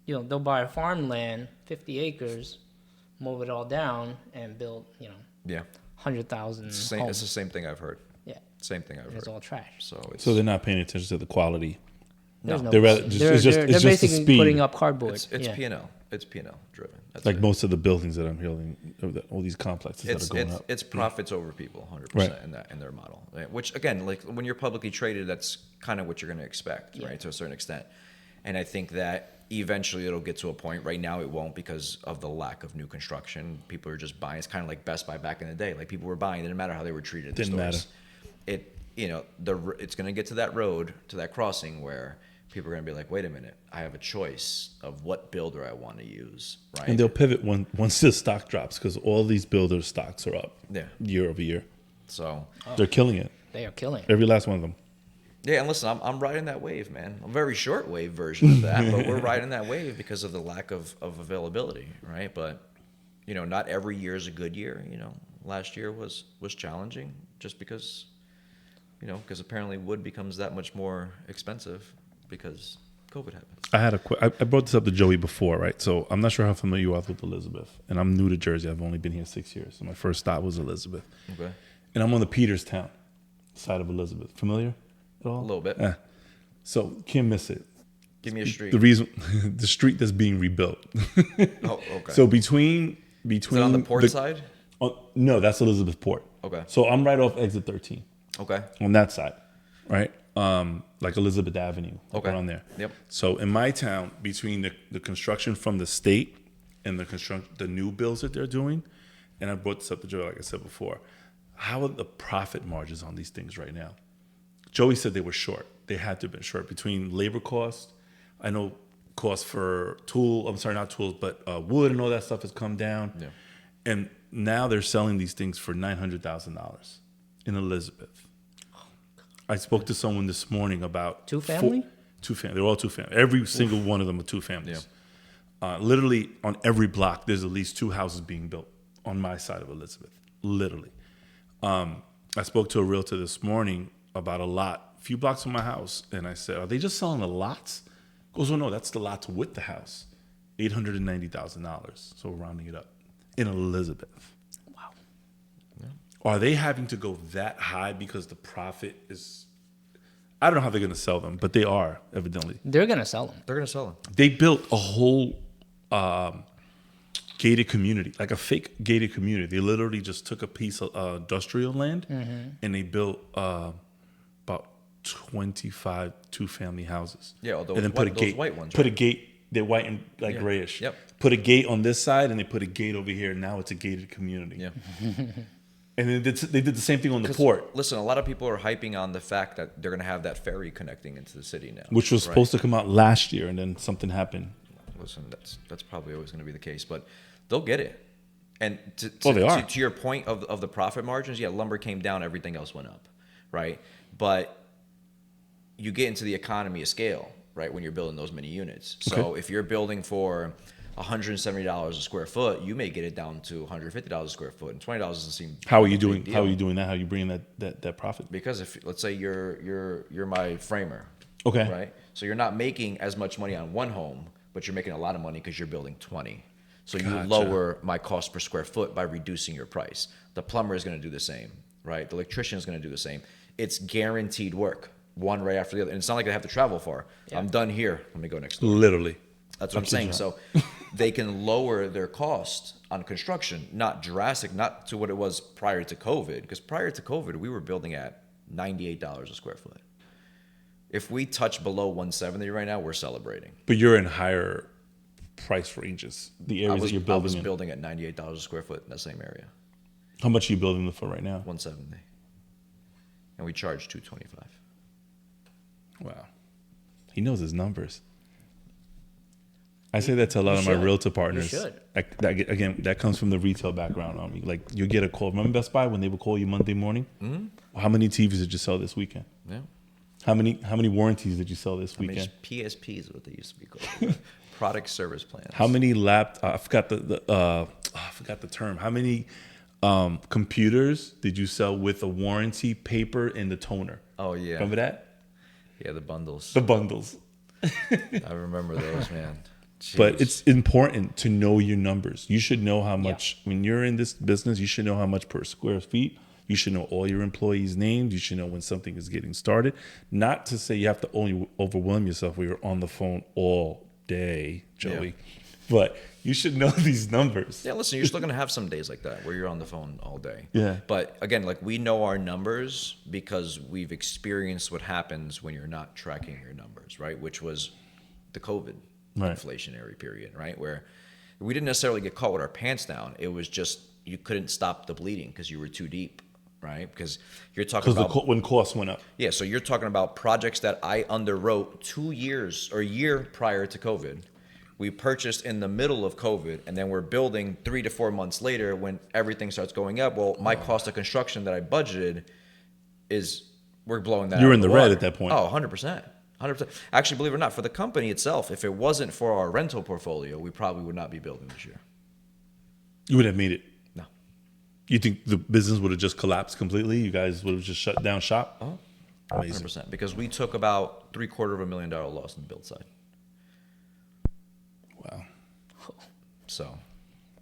they'll buy a farmland, 50 acres, move it all down, and build, 100,000 It's homes. the same thing I've heard. Yeah. Same thing I've heard. It's all trash. So they're not paying attention to the quality. There's No. no. They're They're just the basically speed. putting up cardboard. It's yeah. P&L. It's P&L driven. That's Like it. most of the buildings that I'm building, all these complexes that are going up. It's profits over people, 100% Right. in their model. Right? Which again, like when you're publicly traded, that's kind of what you're going to expect, Yeah. right, to a certain extent. And I think that eventually it'll get to a point. Right now it won't because of the lack of new construction. People are just buying. It's kind of like Best Buy back in the day. Like people were buying. It didn't matter how they were treated. Didn't matter. It's going to get to that road, to that crossing where people are going to be like, wait a minute, I have a choice of what builder I want to use, right? And they'll pivot once the stock drops because all these builders' stocks are up year over year. So they're killing it. They are killing it. Every last one of them. Yeah, and listen, I'm riding that wave, man. A very short wave version of that, but we're riding that wave because of the lack of availability, right? But, you know, not every year is a good year. You know, last year was challenging just because, you know, because apparently wood becomes that much more expensive because COVID happened. I brought this up to Joey before, right? So I'm not sure how familiar you are with Elizabeth, and I'm new to Jersey. I've only been here 6 years. So my first stop was Elizabeth. Okay. And I'm on the Peterstown side of Elizabeth. Familiar at all? A little bit. So can't miss it. Give me a street. The reason, the street that's being rebuilt. Oh, okay. So between Is it on the port side? No, that's Elizabeth Port. Okay. So I'm right off exit 13. Okay. On that side, right? Like Elizabeth Avenue. Okay. Right on there. Yep. So in my town, between the construction from the state and the new builds that they're doing, and I brought this up to Joey, like I said before, how are the profit margins on these things right now? Joey said they were short. They had to have been short between labor costs. I know costs for not tools, but wood and all that stuff has come down. Yeah. And now they're selling these things for $900,000 in Elizabeth. I spoke to someone this morning about Two family? Two family. They're all two family. Every single one of them are two families. Literally on every block, there's at least two houses being built on my side of Elizabeth. Literally. I spoke to a realtor this morning about a lot, a few blocks from my house, and I said, "Are they just selling the lots?" He goes, "Oh no, that's the lots with the house, $890,000." So we're rounding it up in Elizabeth. Wow. Yeah. Are they having to go that high because the profit is? I don't know how they're going to sell them, but they are evidently. They're gonna sell them. They're going to sell them. They built a whole gated community, like a fake gated community. They literally just took a piece of industrial land and they built about 25 two-family houses. Yeah, and then put a gate. white ones. Put a gate. They're white and like grayish. Yep. Put a gate on this side and they put a gate over here. And now it's a gated community. Yeah. And then they did the same thing on the port, Listen, a lot of people are hyping on the fact that they're going to have that ferry connecting into the city now, which was supposed to come out last year, and then something happened. Listen, that's probably always going to be the case, but they'll get it. And they are. To your point of the profit margins, yeah, lumber came down, everything else went up, right? But you get into the economy of scale, right, when you're building those many units. So if you're building for $170 a square foot, you may get it down to $150 a square foot, and $20 doesn't seem. How are you doing? How are you doing that? How are you bringing that profit? Because if let's say you're my framer, Okay. right? So you're not making as much money on one home, but you're making a lot of money because you're building 20. So you lower my cost per square foot by reducing your price. The plumber is going to do the same, right? The electrician is going to do the same. It's guaranteed work, one right after the other. And it's not like I have to travel far. Yeah. I'm done here. Let me go next door. Literally. That's what I'm saying. So they can lower their cost on construction, not drastic, not to what it was prior to COVID. Because prior to COVID, we were building at $98 a square foot. If we touch below 170 right now, we're celebrating. But you're in higher price ranges. The areas that you're building I was in. building at $98 a square foot in that same area. How much are you building them for right now? 170. And we charge $225. Wow. He knows his numbers. I say that to a lot of my realtor partners. You should. Again, that comes from the retail background on me. Like, you get a call. Remember Best Buy when they would call you Monday morning? Mm-hmm. Well, how many TVs did you sell this weekend? Yeah. How many warranties did you sell this weekend? PSPs is what they used to be called. Product service plans. How many I forgot the term. How many computers did you sell with a warranty, paper, and the toner? Oh yeah. Remember that? Yeah, the bundles. The bundles. I remember those, man. Jeez. But it's important to know your numbers. You should know how much, when you're in this business, you should know how much per square feet. You should know all your employees' names. You should know when something is getting started. Not to say you have to only overwhelm yourself where you're on the phone all day, Joey. Yeah. But you should know these numbers. Yeah, listen, you're still going to have some days like that where you're on the phone all day. Yeah. But again, like, we know our numbers because we've experienced what happens when you're not tracking your numbers, right? Which was the COVID inflationary period, right? Where we didn't necessarily get caught with our pants down. It was just you couldn't stop the bleeding because you were too deep, right? Because you're talking about when costs went up. yeah, so you're talking about projects that I underwrote 2 years or a year prior to COVID. We purchased in the middle of COVID, and then we're building 3 to 4 months later when everything starts going up. Well, my cost of construction that I budgeted we're blowing that. You're out in of the red water. at that point. Oh, 100%. 100%. Actually, believe it or not, for the company itself, if it wasn't for our rental portfolio, we probably would not be building this year. You would have made it. No. You think the business would have just collapsed completely? You guys would have just shut down shop? Oh, Amazing. 100%. Because we took about $750,000 loss on the build side. Wow. So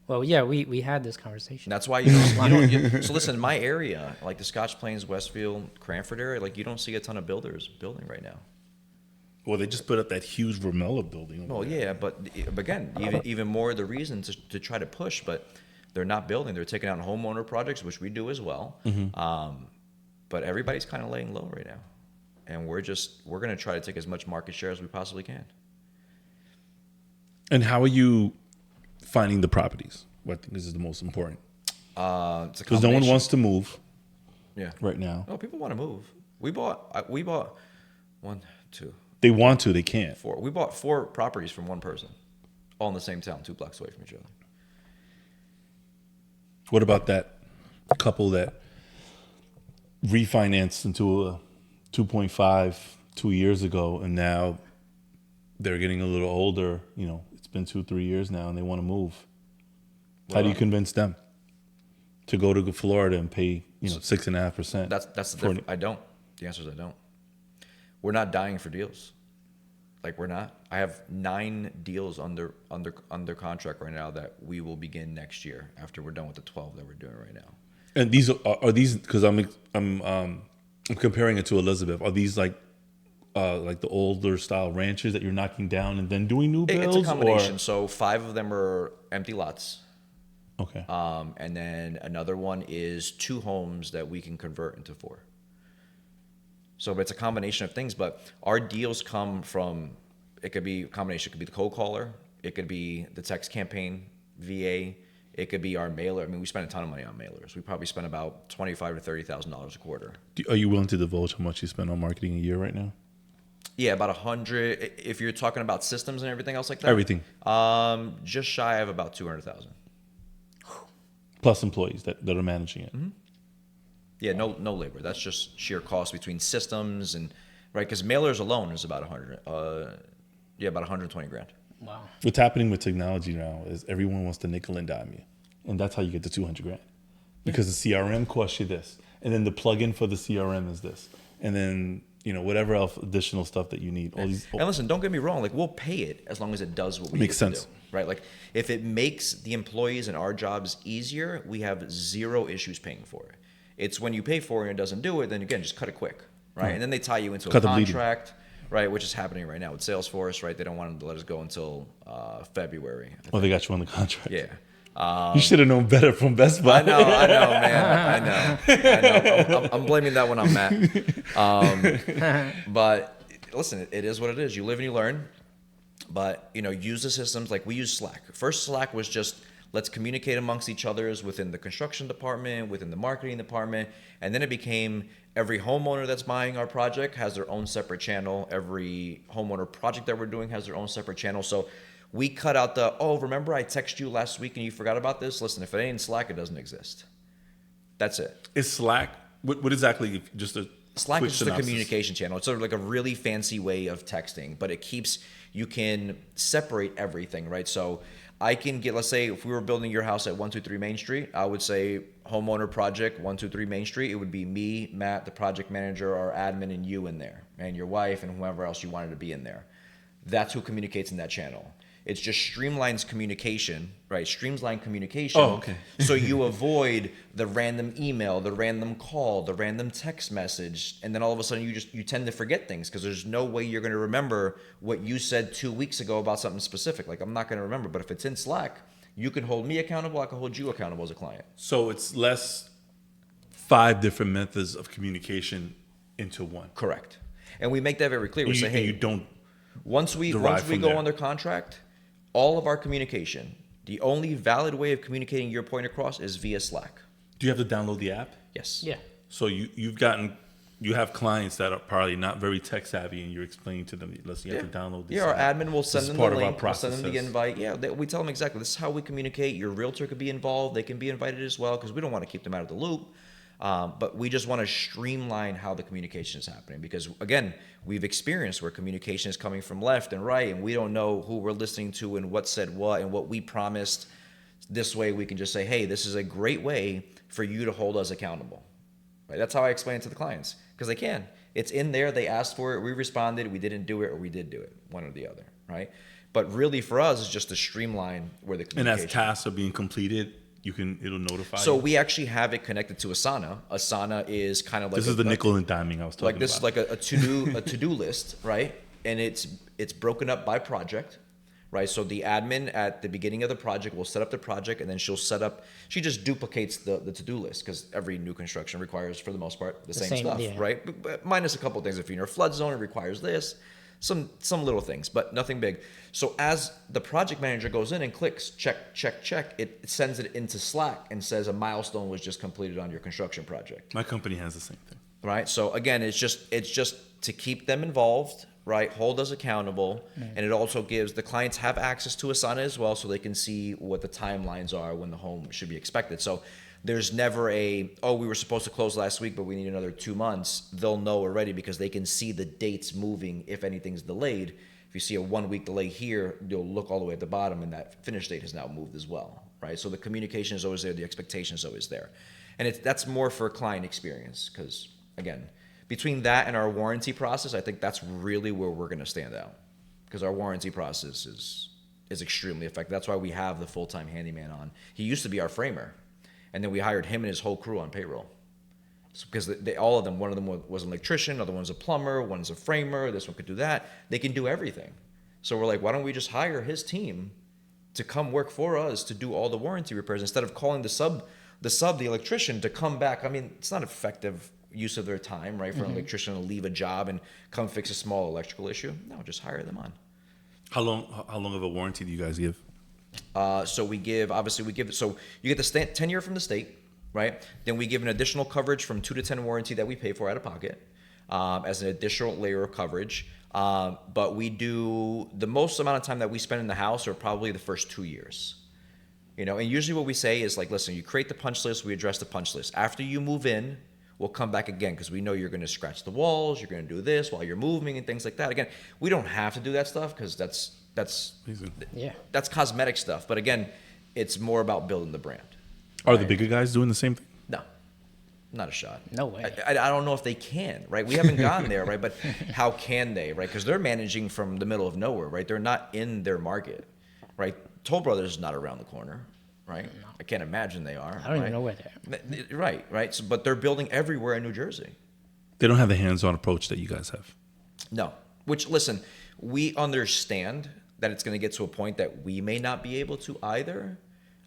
Well, yeah, we had this conversation. that's why so listen, in my area, like the Scotch Plains, Westfield, Cranford area, like you don't see a ton of builders building right now. Well, they just put up that huge Vermella building. Well, yeah, but again, even more the reason to try to push, but they're not building. They're taking out homeowner projects, which we do as well. But everybody's kind of laying low right now, and we're going to try to take as much market share as we possibly can. And how are you finding the properties? What I think this is the most important. Because no one wants to move. Yeah. Right now. Oh, people want to move. We bought 1, 2. They want to, they can't. 4. We bought 4 properties from one person, all in the same town, 2 blocks away from each other. What about that couple that refinanced into a 2.5 2 years ago, and now they're getting a little older? You know, it's been 2-3 years now, and they want to move. How do you convince them to go to Florida and pay 6.5%? That's the difference. I don't. The answer is I don't. We're not dying for deals. Like we're not. I have 9 deals under contract right now that we will begin next year after we're done with the 12 that we're doing right now. And these are these, because I'm comparing it to Elizabeth. Are these like the older style ranches that you're knocking down and then doing new builds? It's a combination. So 5 of them are empty lots. Okay. And then another one is 2 homes that we can convert into 4. So it's a combination of things, but our deals come from, it could be a combination. It could be the cold caller. It could be the text campaign, VA. It could be our mailer. I mean, we spend a ton of money on mailers. We probably spend about $25,000 to $30,000 a quarter. Are you willing to divulge how much you spend on marketing a year right now? Yeah, about 100. If you're talking about systems and everything else like that. Everything. Just shy of about 200,000. Plus employees that are managing it. Mm-hmm. Yeah, no labor. That's just sheer cost between systems and right, because mailers alone is about 100. About 120 grand. Wow. What's happening with technology now is everyone wants to nickel and dime you, and that's how you get to 200 grand, because the CRM costs you this, and then the plug-in for the CRM is this, and then whatever else additional stuff that you need. All these. And listen, don't get me wrong. Like we'll pay it as long as it does what we Makes need to sense. do, right? Like if it makes the employees and our jobs easier, we have 0 issues paying for it. It's when you pay for it and it doesn't do it, then again, just cut it quick, right? And then they tie you into a contract, right? Which is happening right now with Salesforce, right? They don't want them to let us go until February. Oh, they got you on the contract. Yeah. You should have known better from Best Buy. I know, man. I know. I'm blaming that one on Matt. But listen, it is what it is. You live and you learn. But use the systems like we use Slack. First, Slack was just let's communicate amongst each others within the construction department, within the marketing department, and then it became every homeowner that's buying our project has their own separate channel. Every homeowner project that we're doing has their own separate channel. So we cut out remember I texted you last week and you forgot about this? Listen, if it ain't in Slack, it doesn't exist. That's it. Is Slack, what exactly, just a Slack quick is just a synopsis? communication channel. It's sort of like a really fancy way of texting, but you can separate everything, right? So I can get, let's say if we were building your house at 123 Main Street, I would say homeowner project 123 Main Street. It would be me, Matt, the project manager, our admin, and you in there, and your wife and whoever else you wanted to be in there. That's who communicates in that channel. It just streamlines communication, right? Streamline communication. Oh, okay. So you avoid the random email, the random call, the random text message, and then all of a sudden you tend to forget things because there's no way you're going to remember what you said 2 weeks ago about something specific. Like I'm not going to remember, but if it's in Slack, you can hold me accountable. I can hold you accountable as a client. So it's less 5 different methods of communication into one. Correct. And we make that very clear. We say, hey, you don't once we go there. under contract, all of our communication, the only valid way of communicating your point across is via Slack. Do you have to download the app? Yes. Yeah. So you have clients that are probably not very tech savvy, and you're explaining to them, listen, you have to download this. Yeah, our app. admin will This send is them part the of our link. We'll send them the processes. invite. Yeah, we tell them exactly. This is how we communicate. Your realtor could be involved. They can be invited as well because we don't want to keep them out of the loop. But we just want to streamline how the communication is happening because, again, we've experienced where communication is coming from left and right, and we don't know who we're listening to and what said what and what we promised. This way, we can just say, hey, this is a great way for you to hold us accountable. Right? That's how I explain it to the clients because they can. It's in there. They asked for it. We responded. We didn't do it, or we did do it. One or the other, right? But really, for us, it's just to streamline where the communication. And as tasks are being completed, it'll notify. So you. we actually have it connected to Asana. Asana is kind of like This is the nickel and diming I was talking like this about. is like a to-do list, right? And it's broken up by project, right? So the admin at the beginning of the project will set up the project, and then she just duplicates the to-do list because every new construction requires, for the most part, the same stuff, yeah. right? But minus a couple of things. If you're in a flood zone, it requires this, some little things, but nothing big. So as the project manager goes in and clicks check, check, check, it sends it into Slack and says a milestone was just completed on your construction project. My company has the same thing. Right. So again, it's just to keep them involved, right? Hold us accountable. And it also gives the clients have access to Asana as well, so they can see what the timelines are when the home should be expected. So there's never we were supposed to close last week, but we need another 2 months. They'll know already because they can see the dates moving if anything's delayed. If you see a 1 week delay here, you'll look all the way at the bottom and that finish date has now moved as well, right? So the communication is always there. The expectation is always there. And that's more for client experience because, again, between that and our warranty process, I think that's really where we're going to stand out because our warranty process is extremely effective. That's why we have the full-time handyman on. He used to be our framer, and then we hired him and his whole crew on payroll. So because all of them, one of them was an electrician, other one's a plumber, one's a framer, this one could do that. They can do everything. So we're like, why don't we just hire his team to come work for us to do all the warranty repairs instead of calling the electrician to come back. I mean, it's not effective use of their time, right? For an electrician to leave a job and come fix a small electrical issue. No, just hire them on. How long of a warranty do you guys give? So you get the 10 year from the state, right? Then we give an additional coverage from 2 to 10 warranty that we pay for out of pocket as an additional layer of coverage. But we do the most amount of time that we spend in the house are probably the first 2 years. And usually what we say is like, listen, you create the punch list, we address the punch list. After you move in, we'll come back again because we know you're going to scratch the walls, you're going to do this while you're moving and things like that. Again, we don't have to do that stuff because that's cosmetic stuff. But again, it's more about building the brand. Are the bigger guys doing the same thing? No, not a shot. No way. I don't know if they can, right? We haven't gone there, right? But how can they, right? Because they're managing from the middle of nowhere, right? They're not in their market, right? Toll Brothers is not around the corner, right? No. I can't imagine they are. I don't even know where they are. Right. So, but they're building everywhere in New Jersey. They don't have the hands-on approach that you guys have. No. Which, listen, we understand that it's going to get to a point that we may not be able to either.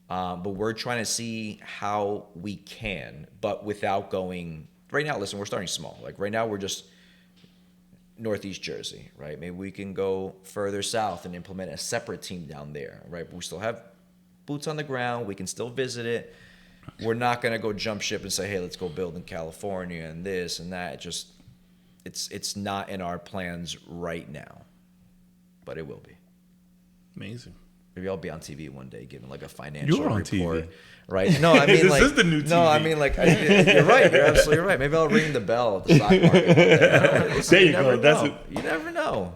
But we're trying to see how we can, but without going. Right now, listen, we're starting small. Like right now, we're just Northeast Jersey, right? Maybe we can go further south and implement a separate team down there, right? But we still have boots on the ground. We can still visit it. We're not going to go jump ship and say, hey, let's go build in California and this and that. It's not in our plans right now, but it will be. Amazing. Maybe I'll be on TV one day giving like a financial You're on report, TV. right? No, I mean This like is the new TV. No, I mean like you're right. You're absolutely right. Maybe I'll ring the bell at the stock market. Listen, There you go. That's You never know.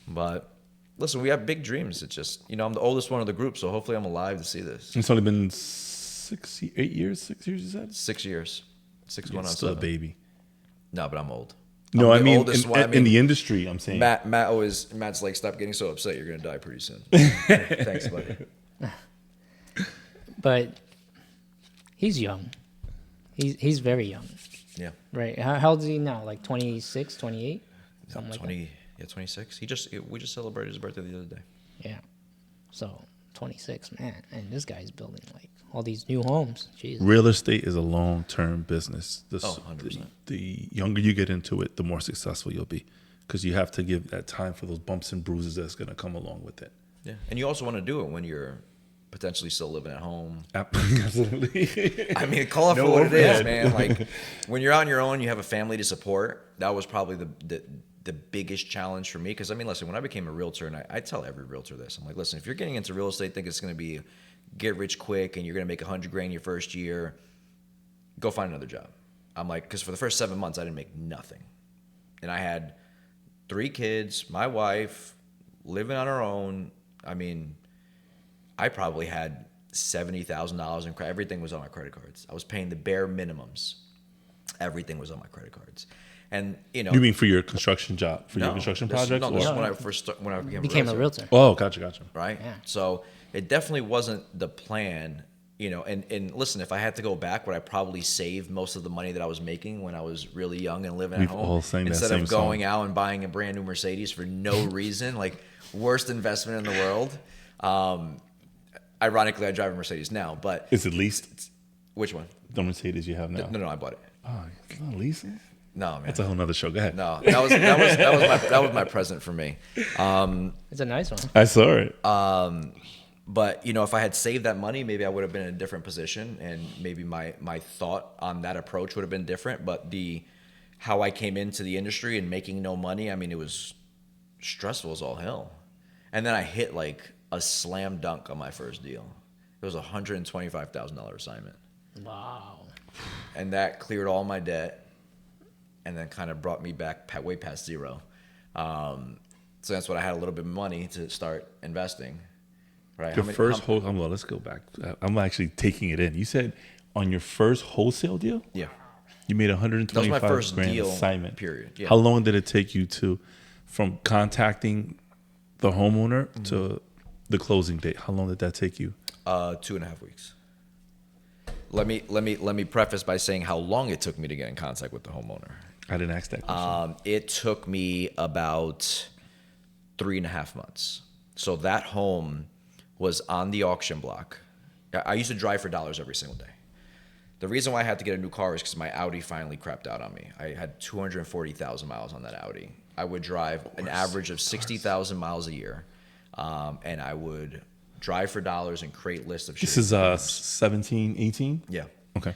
But listen, we have big dreams. It's just I'm the oldest one of the group, so hopefully I'm alive to see this. It's only been 8 years. 6 years, you said? 6 years. 6 You're going on still 7. a baby. No, but I'm old. No, I'm I the mean, oldest one. in the industry, I'm saying. Matt's like, stop getting so upset. You're gonna die pretty soon. Thanks, buddy. But he's young. He's very young. Yeah. Right. How old is he now? Like 26, 28? Something like 20. Yeah, 26. We just celebrated his birthday the other day. that. Yeah. So 26, man. And this guy's building like all these new homes. Jeez. Real estate is a long-term business. 100%. The younger you get into it, the more successful you'll be, because you have to give that time for those bumps and bruises that's going to come along with it. Yeah, and you also want to do it when you're potentially still living at home. Absolutely. I mean, call it for what it is, man. Like when you're on your own, you have a family to support. That was probably the biggest challenge for me. Because I mean, listen, when I became a realtor, and I tell every realtor this, I'm like, listen, if you're getting into real estate, think it's going to be get rich quick and you're going to make $100,000 your first year, go find another job. I'm like, because for the first 7 months, I didn't make nothing. And I had 3 kids, my wife, living on her own. I mean, I probably had $70,000 in credit. Everything was on my credit cards. I was paying the bare minimums. Everything was on my credit cards. And, you know. You mean for your construction job, for your construction projects? No, this is when I became a realtor. Oh, gotcha. Right? Yeah. So it definitely wasn't the plan, you know. And listen, if I had to go back, would I probably save most of the money that I was making when I was really young and living at home? All sang that instead same of going out and buying a brand new Mercedes for no reason, like worst investment in the world. Ironically, I drive a Mercedes now, but Is it leased? which one? The Mercedes you have now? No, I bought it. Oh, it's not leasing? No, man. That's a whole nother show. Go ahead. No, that was my present for me. It's a nice one. I saw it. But, you know, if I had saved that money, maybe I would have been in a different position, and maybe my thought on that approach would have been different. But how I came into the industry and making no money, I mean, it was stressful as all hell. And then I hit like a slam dunk on my first deal. It was a $125,000 assignment. Wow. And that cleared all my debt and then kind of brought me back way past zero. So that's when I had a little bit of money to start investing. Right. Well, let's go back. I'm actually taking it in. You said on your first wholesale deal? Yeah. You made $125,000 That was my first deal assignment. Period. Yeah. How long did it take you from contacting the homeowner to the closing date? How long did that take you? 2.5 weeks. Let me preface by saying how long it took me to get in contact with the homeowner. I didn't ask that question. It took me about 3.5 months. So that home was on the auction block. I used to drive for dollars every single day. The reason why I had to get a new car is because my Audi finally crapped out on me. I had 240,000 miles on that Audi. I would drive an average of 60,000 miles a year, and I would drive for dollars and create lists of shitty This is homes. 17, 18? Yeah. Okay.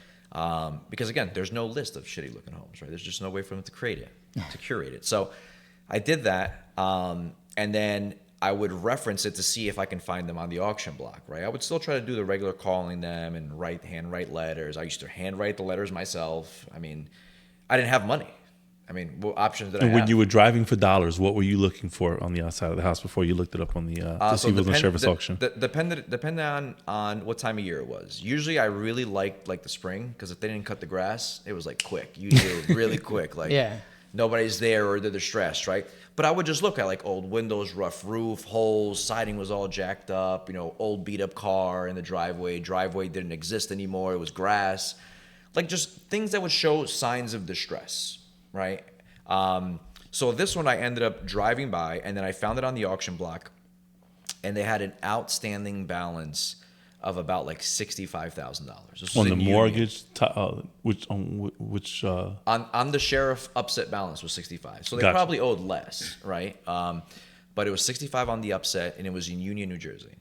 Because again, there's no list of shitty looking homes, right? There's just no way for them to create it, to curate it. So I did that, and then I would reference it to see if I can find them on the auction block, right? I would still try to do the regular calling them and handwrite letters. I used to handwrite the letters myself. I mean, I didn't have money. I mean, what options did I have? And when you were driving for dollars, what were you looking for on the outside of the house before you looked it up on the to see if it was on service auction? Depending on what time of year it was. Usually I really liked like the spring, because if they didn't cut the grass, it was like quick. Usually really quick. Like nobody's there or they're stressed, right? But I would just look at like old windows, rough roof, holes, siding was all jacked up, you know, old beat up car in the driveway. Driveway didn't exist anymore. It was grass. Like just things that would show signs of distress, right? So this one I ended up driving by, and then I found it on the auction block, and they had an outstanding balance of about like $65,000 on the mortgage, which on the sheriff upset balance was 65. So they probably owed less, right? But it was 65 on the upset, and it was in Union, New Jersey.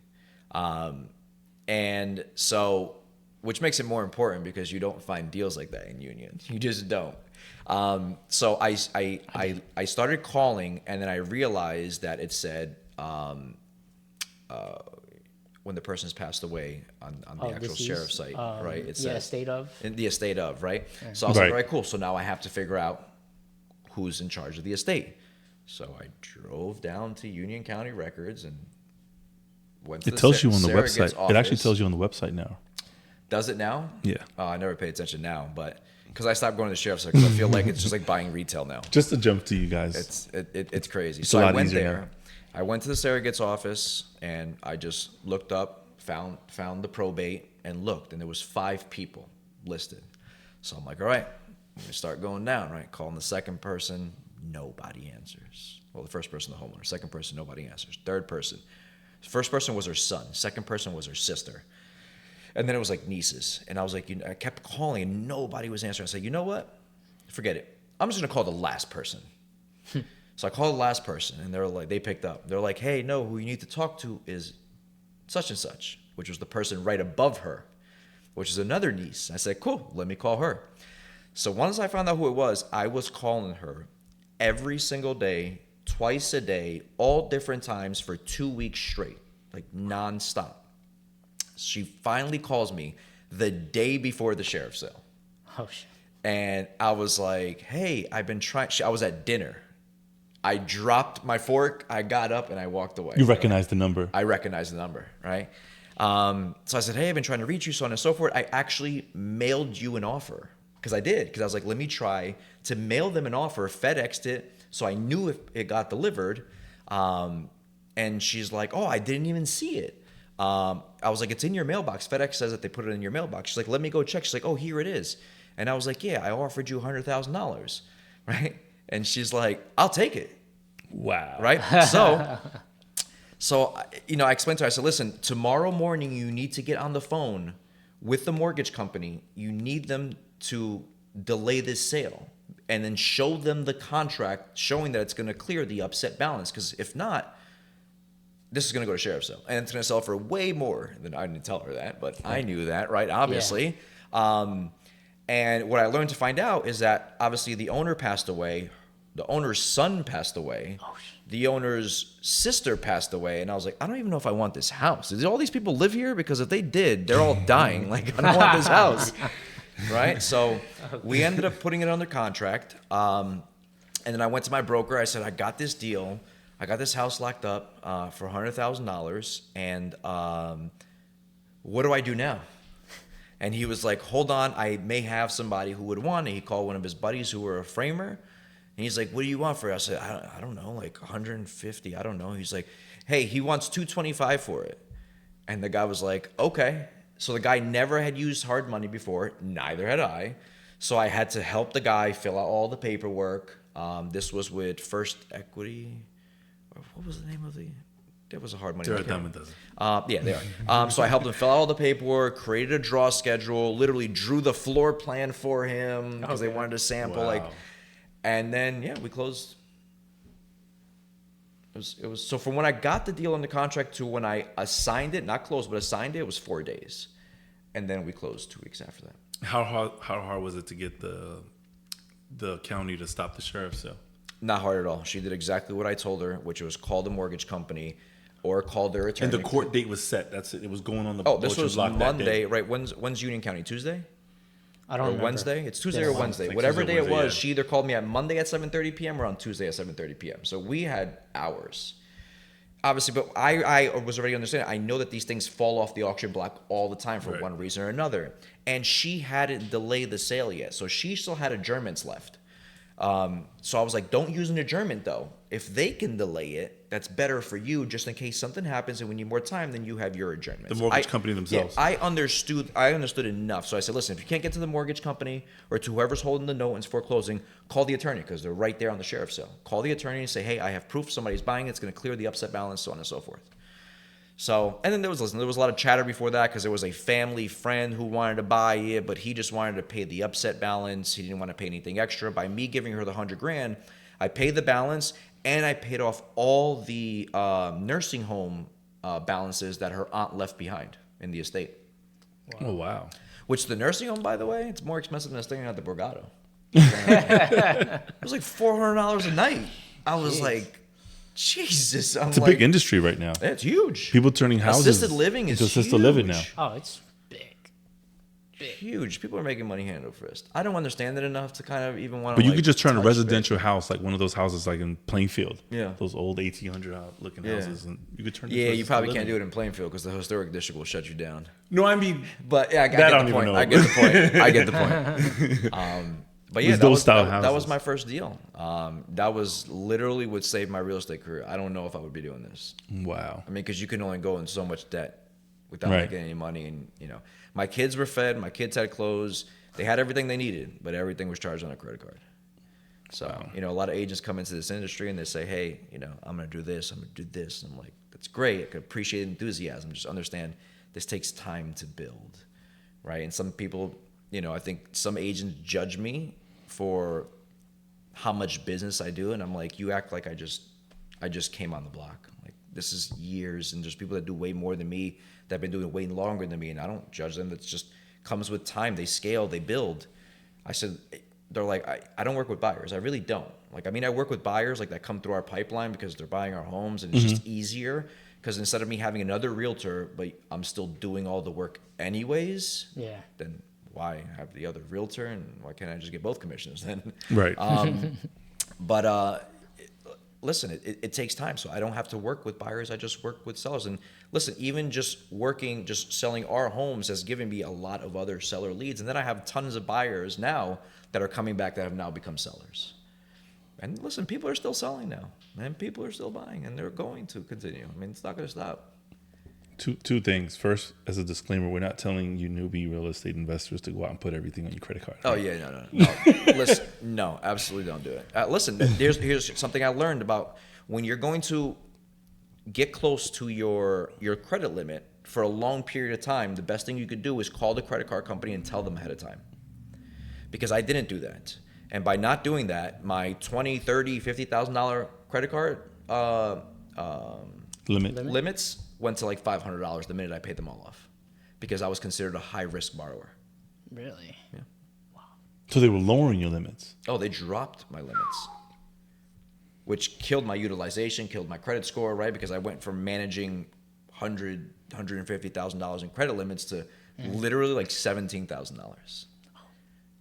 And so, which makes it more important because you don't find deals like that in Union. You just don't. So I started calling, and then I realized that it said when the person's passed away on the actual sheriff's site, right? It says estate of. In the estate of, right? Yeah. So I was like, all right, cool. So now I have to figure out who's in charge of the estate. So I drove down to Union County Records and went to it tells you on the website. Office. It actually tells you on the website now. Does it now? Yeah. Oh, I never pay attention now, but because I stopped going to the sheriff's because I feel like it's just like buying retail now. Just to jump to you guys. It's crazy. It's so I went there. Now. I went to the surrogate's office, and I just looked up, found the probate, and looked, and there was 5 people listed. So I'm like, all right, I'm gonna start going down, right? Calling the second person, nobody answers. Well, the first person, the homeowner. Second person, nobody answers. Third person, first person was her son. Second person was her sister. And then it was like nieces. And I was like, I kept calling and nobody was answering. I said, you know what? Forget it. I'm just going to call the last person. So I called the last person, and they picked up. They're like, hey, no, who you need to talk to is such and such. which was the person right above her, which is another niece. I said, cool, let me call her. So once I found out who it was, I was calling her every single day, twice a day, all different times for 2 weeks straight, like nonstop. She finally calls me the day before the sheriff's sale. Oh, shit. And I was like, hey, I've been trying. I was at dinner. I dropped my fork. I got up and I walked away. You recognized the number. I recognized the number, right? So I said, hey, I've been trying to reach you, so on and so forth. I actually mailed you an offer. Because I did. Because I was like, let me try to mail them an offer, FedExed it, so I knew if it got delivered. And she's like, oh, I didn't even see it. I was like, it's in your mailbox. FedEx says that they put it in your mailbox. She's like, let me go check. She's like, oh, here it is. And I was like, yeah, I offered you $100,000, right? And she's like, I'll take it. Wow. Right? So, I explained to her, I said, listen, tomorrow morning you need to get on the phone with the mortgage company. You need them to delay this sale and then show them the contract showing that it's going to clear the upset balance. Because if not, this is going to go to sheriff's sale. And it's going to sell for way more than I didn't tell her that, but I knew that, right? Obviously. Yeah. And what I learned to find out is that obviously the owner passed away. The owner's son passed away. Oh, the owner's sister passed away. And I was like, I don't even know if I want this house. Did all these people live here? Because if they did, they're all dying. Like, I don't want this house. Right? So we ended up putting it under contract. And then I went to my broker. I said, I got this deal. I got this house locked up for $100,000. And what do I do now? And he was like, hold on. I may have somebody who would want it. He called one of his buddies who were a framer. And he's like, what do you want for it? I said, I don't know, like 150. I don't know. He's like, hey, he wants $225 for it. And the guy was like, okay. So the guy never had used hard money before. Neither had I. So I had to help the guy fill out all the paperwork. This was with First Equity. What was the name of the... There was a hard money. They're a dime a dozen. Yeah, they are. So I helped him fill out all the paperwork, created a draw schedule, literally drew the floor plan for him because they wanted to sample. Wow. And then, yeah, we closed. It was so from when I got the deal on the contract to when I assigned it, not closed, but assigned it, was 4 days. And then we closed 2 weeks after that. How hard was it to get the county to stop the sheriff's sale? Not hard at all. She did exactly what I told her, which was call the mortgage company or call their attorney. And the court date was set. That's it. It was going on the... Oh, this was Monday, right? When's Union County? Tuesday? I don't remember. Wednesday? It's Tuesday or Wednesday. Like Whatever Tuesday, day it was, yeah. she either called me at Monday at 7:30 p.m. or on Tuesday at 7:30 p.m. So we had hours. Obviously, but I was already understanding. I know that these things fall off the auction block all the time for one reason or another. And she hadn't delayed the sale yet. So she still had adjournments left. So I was like, don't use an adjournment though. If they can delay it, that's better for you just in case something happens and we need more time, then you have your adjournment. The mortgage company themselves. Yeah, I understood enough. So I said, listen, if you can't get to the mortgage company or to whoever's holding the note and it's foreclosing, call the attorney because they're right there on the sheriff's sale. Call the attorney and say, hey, I have proof somebody's buying it. It's going to clear the upset balance, so on and so forth. So, and then there was a lot of chatter before that because there was a family friend who wanted to buy it, but he just wanted to pay the upset balance. He didn't want to pay anything extra. By me giving her the $100,000, I paid the balance and I paid off all the nursing home balances that her aunt left behind in the estate. Wow. Oh, wow. Which the nursing home, by the way, it's more expensive than staying at the Borgata. It was like $400 a night. I was like, Jesus. It's a big industry right now. It's huge. People turning houses assisted living is into assisted living now. Oh, it's big. Huge. People are making money hand over fist. I don't understand it enough to kind of even want to. But you could just turn a residential house, like one of those houses, like in Plainfield. Yeah. Those old 1800 looking houses, and you could turn. Yeah, you probably can't do it in Plainfield because the historic district will shut you down. No, I mean, but yeah, I get the point. I get the point. But yeah, that was my first deal. That was literally what saved my real estate career. I don't know if I would be doing this. Wow. I mean, because you can only go in so much debt without making any money. And, my kids were fed. My kids had clothes. They had everything they needed, but everything was charged on a credit card. So, a lot of agents come into this industry and they say, hey, I'm going to do this. I'm going to do this. And I'm like, that's great. I can appreciate enthusiasm. Just understand this takes time to build, right? And some people... I think some agents judge me for how much business I do, and I'm like, you act like I just came on the block. I'm like, this is years, and there's people that do way more than me that have been doing it way longer than me, and I don't judge them. That's just comes with time. They scale, they build. I said, they're like, I don't work with buyers. I really don't. Like, I mean, I work with buyers like that come through our pipeline because they're buying our homes, and it's just easier because instead of me having another realtor, but I'm still doing all the work anyways. Yeah. Then why have the other realtor, and why can't I just get both commissions then? Right. But listen, it takes time. So I don't have to work with buyers. I just work with sellers. And listen, even just selling our homes has given me a lot of other seller leads. And then I have tons of buyers now that are coming back that have now become sellers. And listen, people are still selling now, and people are still buying, and they're going to continue. I mean, it's not going to stop. Two things. First, as a disclaimer, we're not telling you newbie real estate investors to go out and put everything on your credit card. Oh yeah, no. Listen, no, absolutely don't do it. Listen, here's something I learned about when you're going to get close to your credit limit for a long period of time. The best thing you could do is call the credit card company and tell them ahead of time. Because I didn't do that, and by not doing that, my $20,000, $30,000, $50,000 credit card limits went to like $500 the minute I paid them all off, because I was considered a high risk borrower. Really? Yeah. So they were lowering your limits. Oh, they dropped my limits, which killed my utilization, killed my credit score, right? Because I went from managing $150,000 in credit limits to literally like $17,000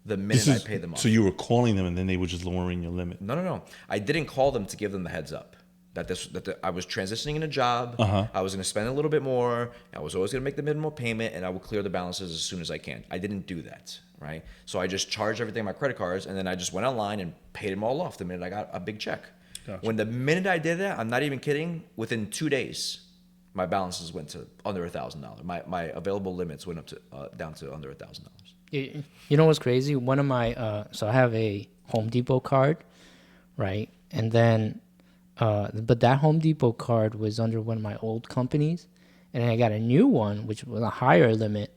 the minute I paid them off. So you were calling them, and then they were just lowering your limit. No. I didn't call them to give them the heads up that I was transitioning in a job. I was going to spend a little bit more. I was always going to make the minimum payment, and I would clear the balances as soon as I can. I didn't do that, right? So I just charged everything on my credit cards, and then I just went online and paid them all off the minute I got a big check. Gotcha. When the minute I did that, I'm not even kidding, within 2 days, my balances went to under $1,000. My available limits went up to down to under $1,000. You know what's crazy? One of my so I have a Home Depot card, right? And then but that Home Depot card was under one of my old companies, and then I got a new one which was a higher limit.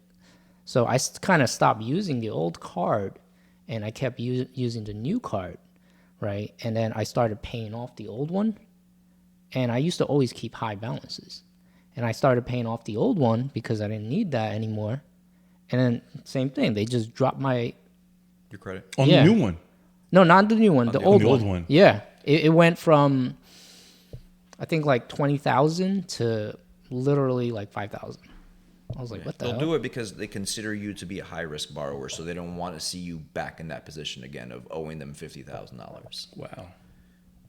So I kind of stopped using the old card, and I kept using the new card, right? And then I started paying off the old one, and I used to always keep high balances, and I started paying off the old one because I didn't need that anymore. And then same thing, they just dropped my Your credit? On the new one. No, not the new one, the old one. Yeah, it went from I think like 20,000 to literally like 5,000. I was like, what the hell? They'll do it because they consider you to be a high risk borrower, so they don't want to see you back in that position again of owing them $50,000. Wow.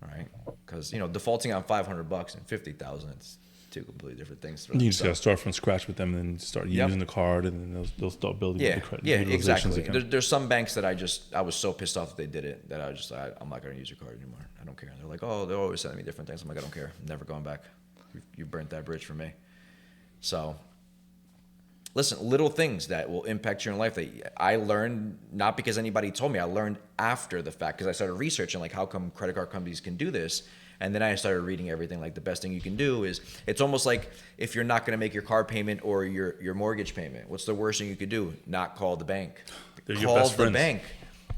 Right? Because defaulting on $500 and $50,000, it's two completely different things. You just got to start from scratch with them, and then start using the card, and then they'll start building the credit. Yeah, exactly. There's some banks that I was so pissed off that they did it that I was just I'm not going to use your card anymore. I don't care. They're like, oh, they're always sending me different things. I'm like, I don't care. I'm never going back. You burnt that bridge for me. So, listen, little things that will impact your life that I learned, not because anybody told me, I learned after the fact, because I started researching like how come credit card companies can do this. And then I started reading everything. Like the best thing you can do is, it's almost like if you're not going to make your car payment or your mortgage payment, what's the worst thing you could do? Not call the bank. They're your best friends.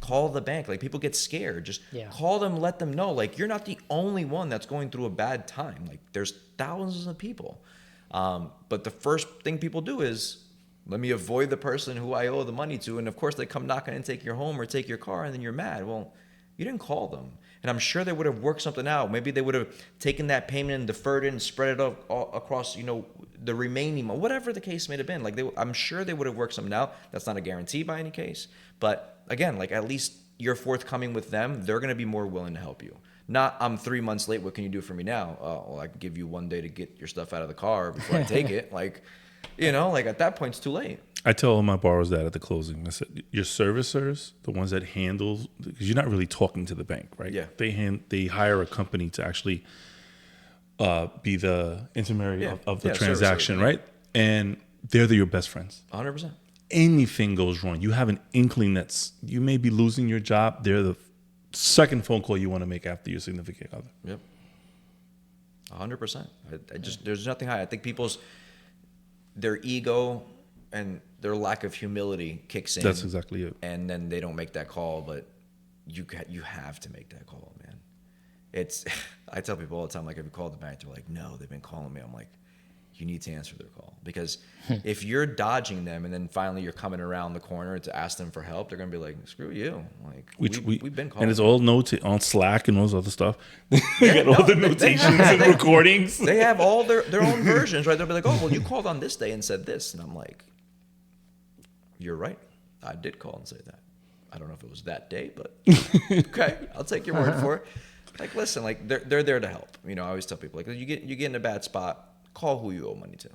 Call the bank. Like people get scared. Just call them, let them know. Like you're not the only one that's going through a bad time. Like there's thousands of people. But the first thing people do is, let me avoid the person who I owe the money to. And of course they come knocking and take your home or take your car, and then you're mad. Well, you didn't call them. And I'm sure they would have worked something out. Maybe they would have taken that payment and deferred it and spread it across, the remaining, whatever the case may have been. Like I'm sure they would have worked something out. That's not a guarantee by any case. But again, like at least you're forthcoming with them. They're going to be more willing to help you. Not, I'm 3 months late. What can you do for me now? Well, I can give you 1 day to get your stuff out of the car before I take it. Like, like at that point, it's too late. I tell all my borrowers that at the closing. I said, your servicers, the ones that handle, because you're not really talking to the bank, right? Yeah. They hire a company to actually be the intermediary of the transaction, right? And they're your best friends. 100%. Anything goes wrong, you have an inkling you may be losing your job. They're the second phone call you want to make after your significant other. Yep. 100%. There's nothing high. I think their ego and their lack of humility kicks in. That's exactly it. And then they don't make that call, but you have to make that call, man. I tell people all the time, like, have you called the bank? They're like, no, they've been calling me. I'm like, you need to answer their call, because if you're dodging them and then finally you're coming around the corner to ask them for help, they're gonna be like, screw you. Like, we've been calling. And it's all notes on Slack and all this other stuff. They got all the notations and recordings. They have all their own versions, right? They'll be like, oh, well, you called on this day and said this. And I'm like, you're right. I did call and say that. I don't know if it was that day, but okay, I'll take your word for it. Like, listen, like, they're there to help. You know, I always tell people, like, you get in a bad spot, call who you owe money to.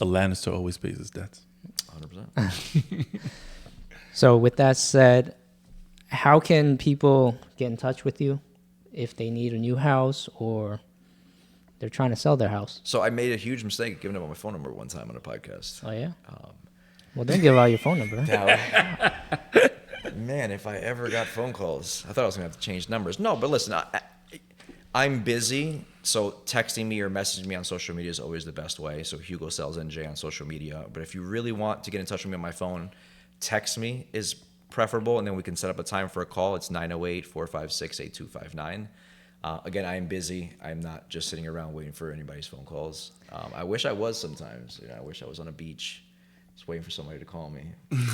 A Lannister always pays his debts. 100%. So with that said, how can people get in touch with you if they need a new house or they're trying to sell their house? So I made a huge mistake giving up my phone number one time on a podcast. Oh, yeah? Well, don't give out your phone number. Man, if I ever got phone calls, I thought I was going to have to change numbers. No, but listen, I'm busy, so texting me or messaging me on social media is always the best way. So Hugo Sells NJ on social media. But if you really want to get in touch with me on my phone, text me is preferable, and then we can set up a time for a call. It's 908-456-8259. Again, I am busy. I'm not just sitting around waiting for anybody's phone calls. I wish I was sometimes. You know, I wish I was on a beach just waiting for somebody to call me.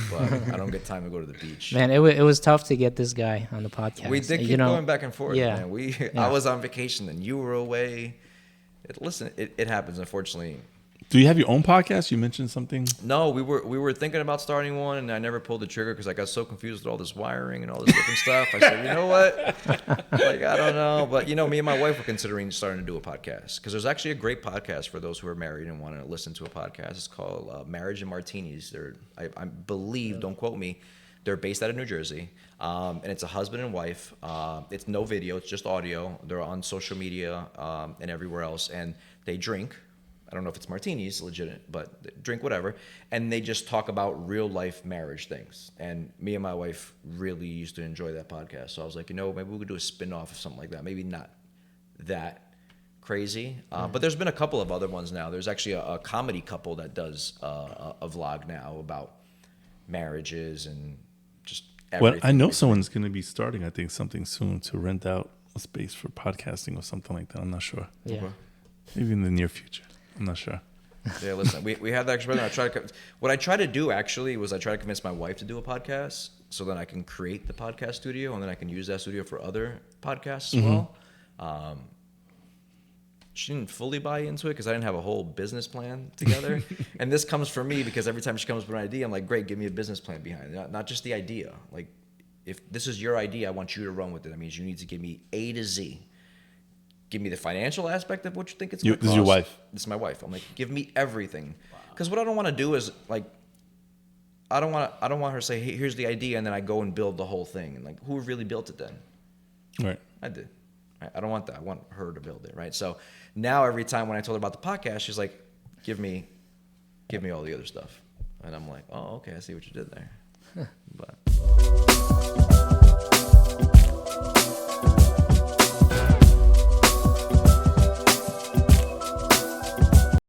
But I don't get time to go to the beach. Man, it was tough to get this guy on the podcast. We did keep going back and forth. Yeah. Man. I was on vacation and you were away. It happens, unfortunately. Do you have your own podcast? You mentioned something. No, we were thinking about starting one, and I never pulled the trigger because I got so confused with all this wiring and all this different stuff. I said, you know what? Like, I don't know. But, you know, me and my wife were considering starting to do a podcast, because there's actually a great podcast for those who are married and want to listen to a podcast. It's called Marriage and Martinis. I believe, don't quote me, they're based out of New Jersey, and it's a husband and wife. It's no video. It's just audio. They're on social media and everywhere else, and they drink. I don't know if it's martinis, legit, but drink whatever. And they just talk about real life marriage things. And me and my wife really used to enjoy that podcast. So I was like, you know, maybe we could do a spin-off of something like that. Maybe not that crazy. But there's been a couple of other ones now. There's actually a comedy couple that does a vlog now about marriages and just everything. Well, I know someone's going to be starting, I think, something soon to rent out a space for podcasting or something like that. I'm not sure. Yeah. Okay. Maybe in the near future. I'm not sure. Yeah, listen, we had that experiment. What I try to do actually was I try to convince my wife to do a podcast, so then I can create the podcast studio, and then I can use that studio for other podcasts as well. She didn't fully buy into it because I didn't have a whole business plan together. And this comes from me because every time she comes with an idea, I'm like, great, give me a business plan behind it. Not just the idea. Like, if this is your idea, I want you to run with it. That means you need to give me A to Z. Give me the financial aspect of what you think it's going to cost. This is your wife? This is my wife. I'm like, give me everything. Because what I don't want to do is, like, I don't want her to say, hey, here's the idea, and then I go and build the whole thing. And, like, who really built it then? Right. I did. Right? I don't want that. I want her to build it, right? So now every time when I told her about the podcast, she's like, give me all the other stuff. And I'm like, oh, okay, I see what you did there. But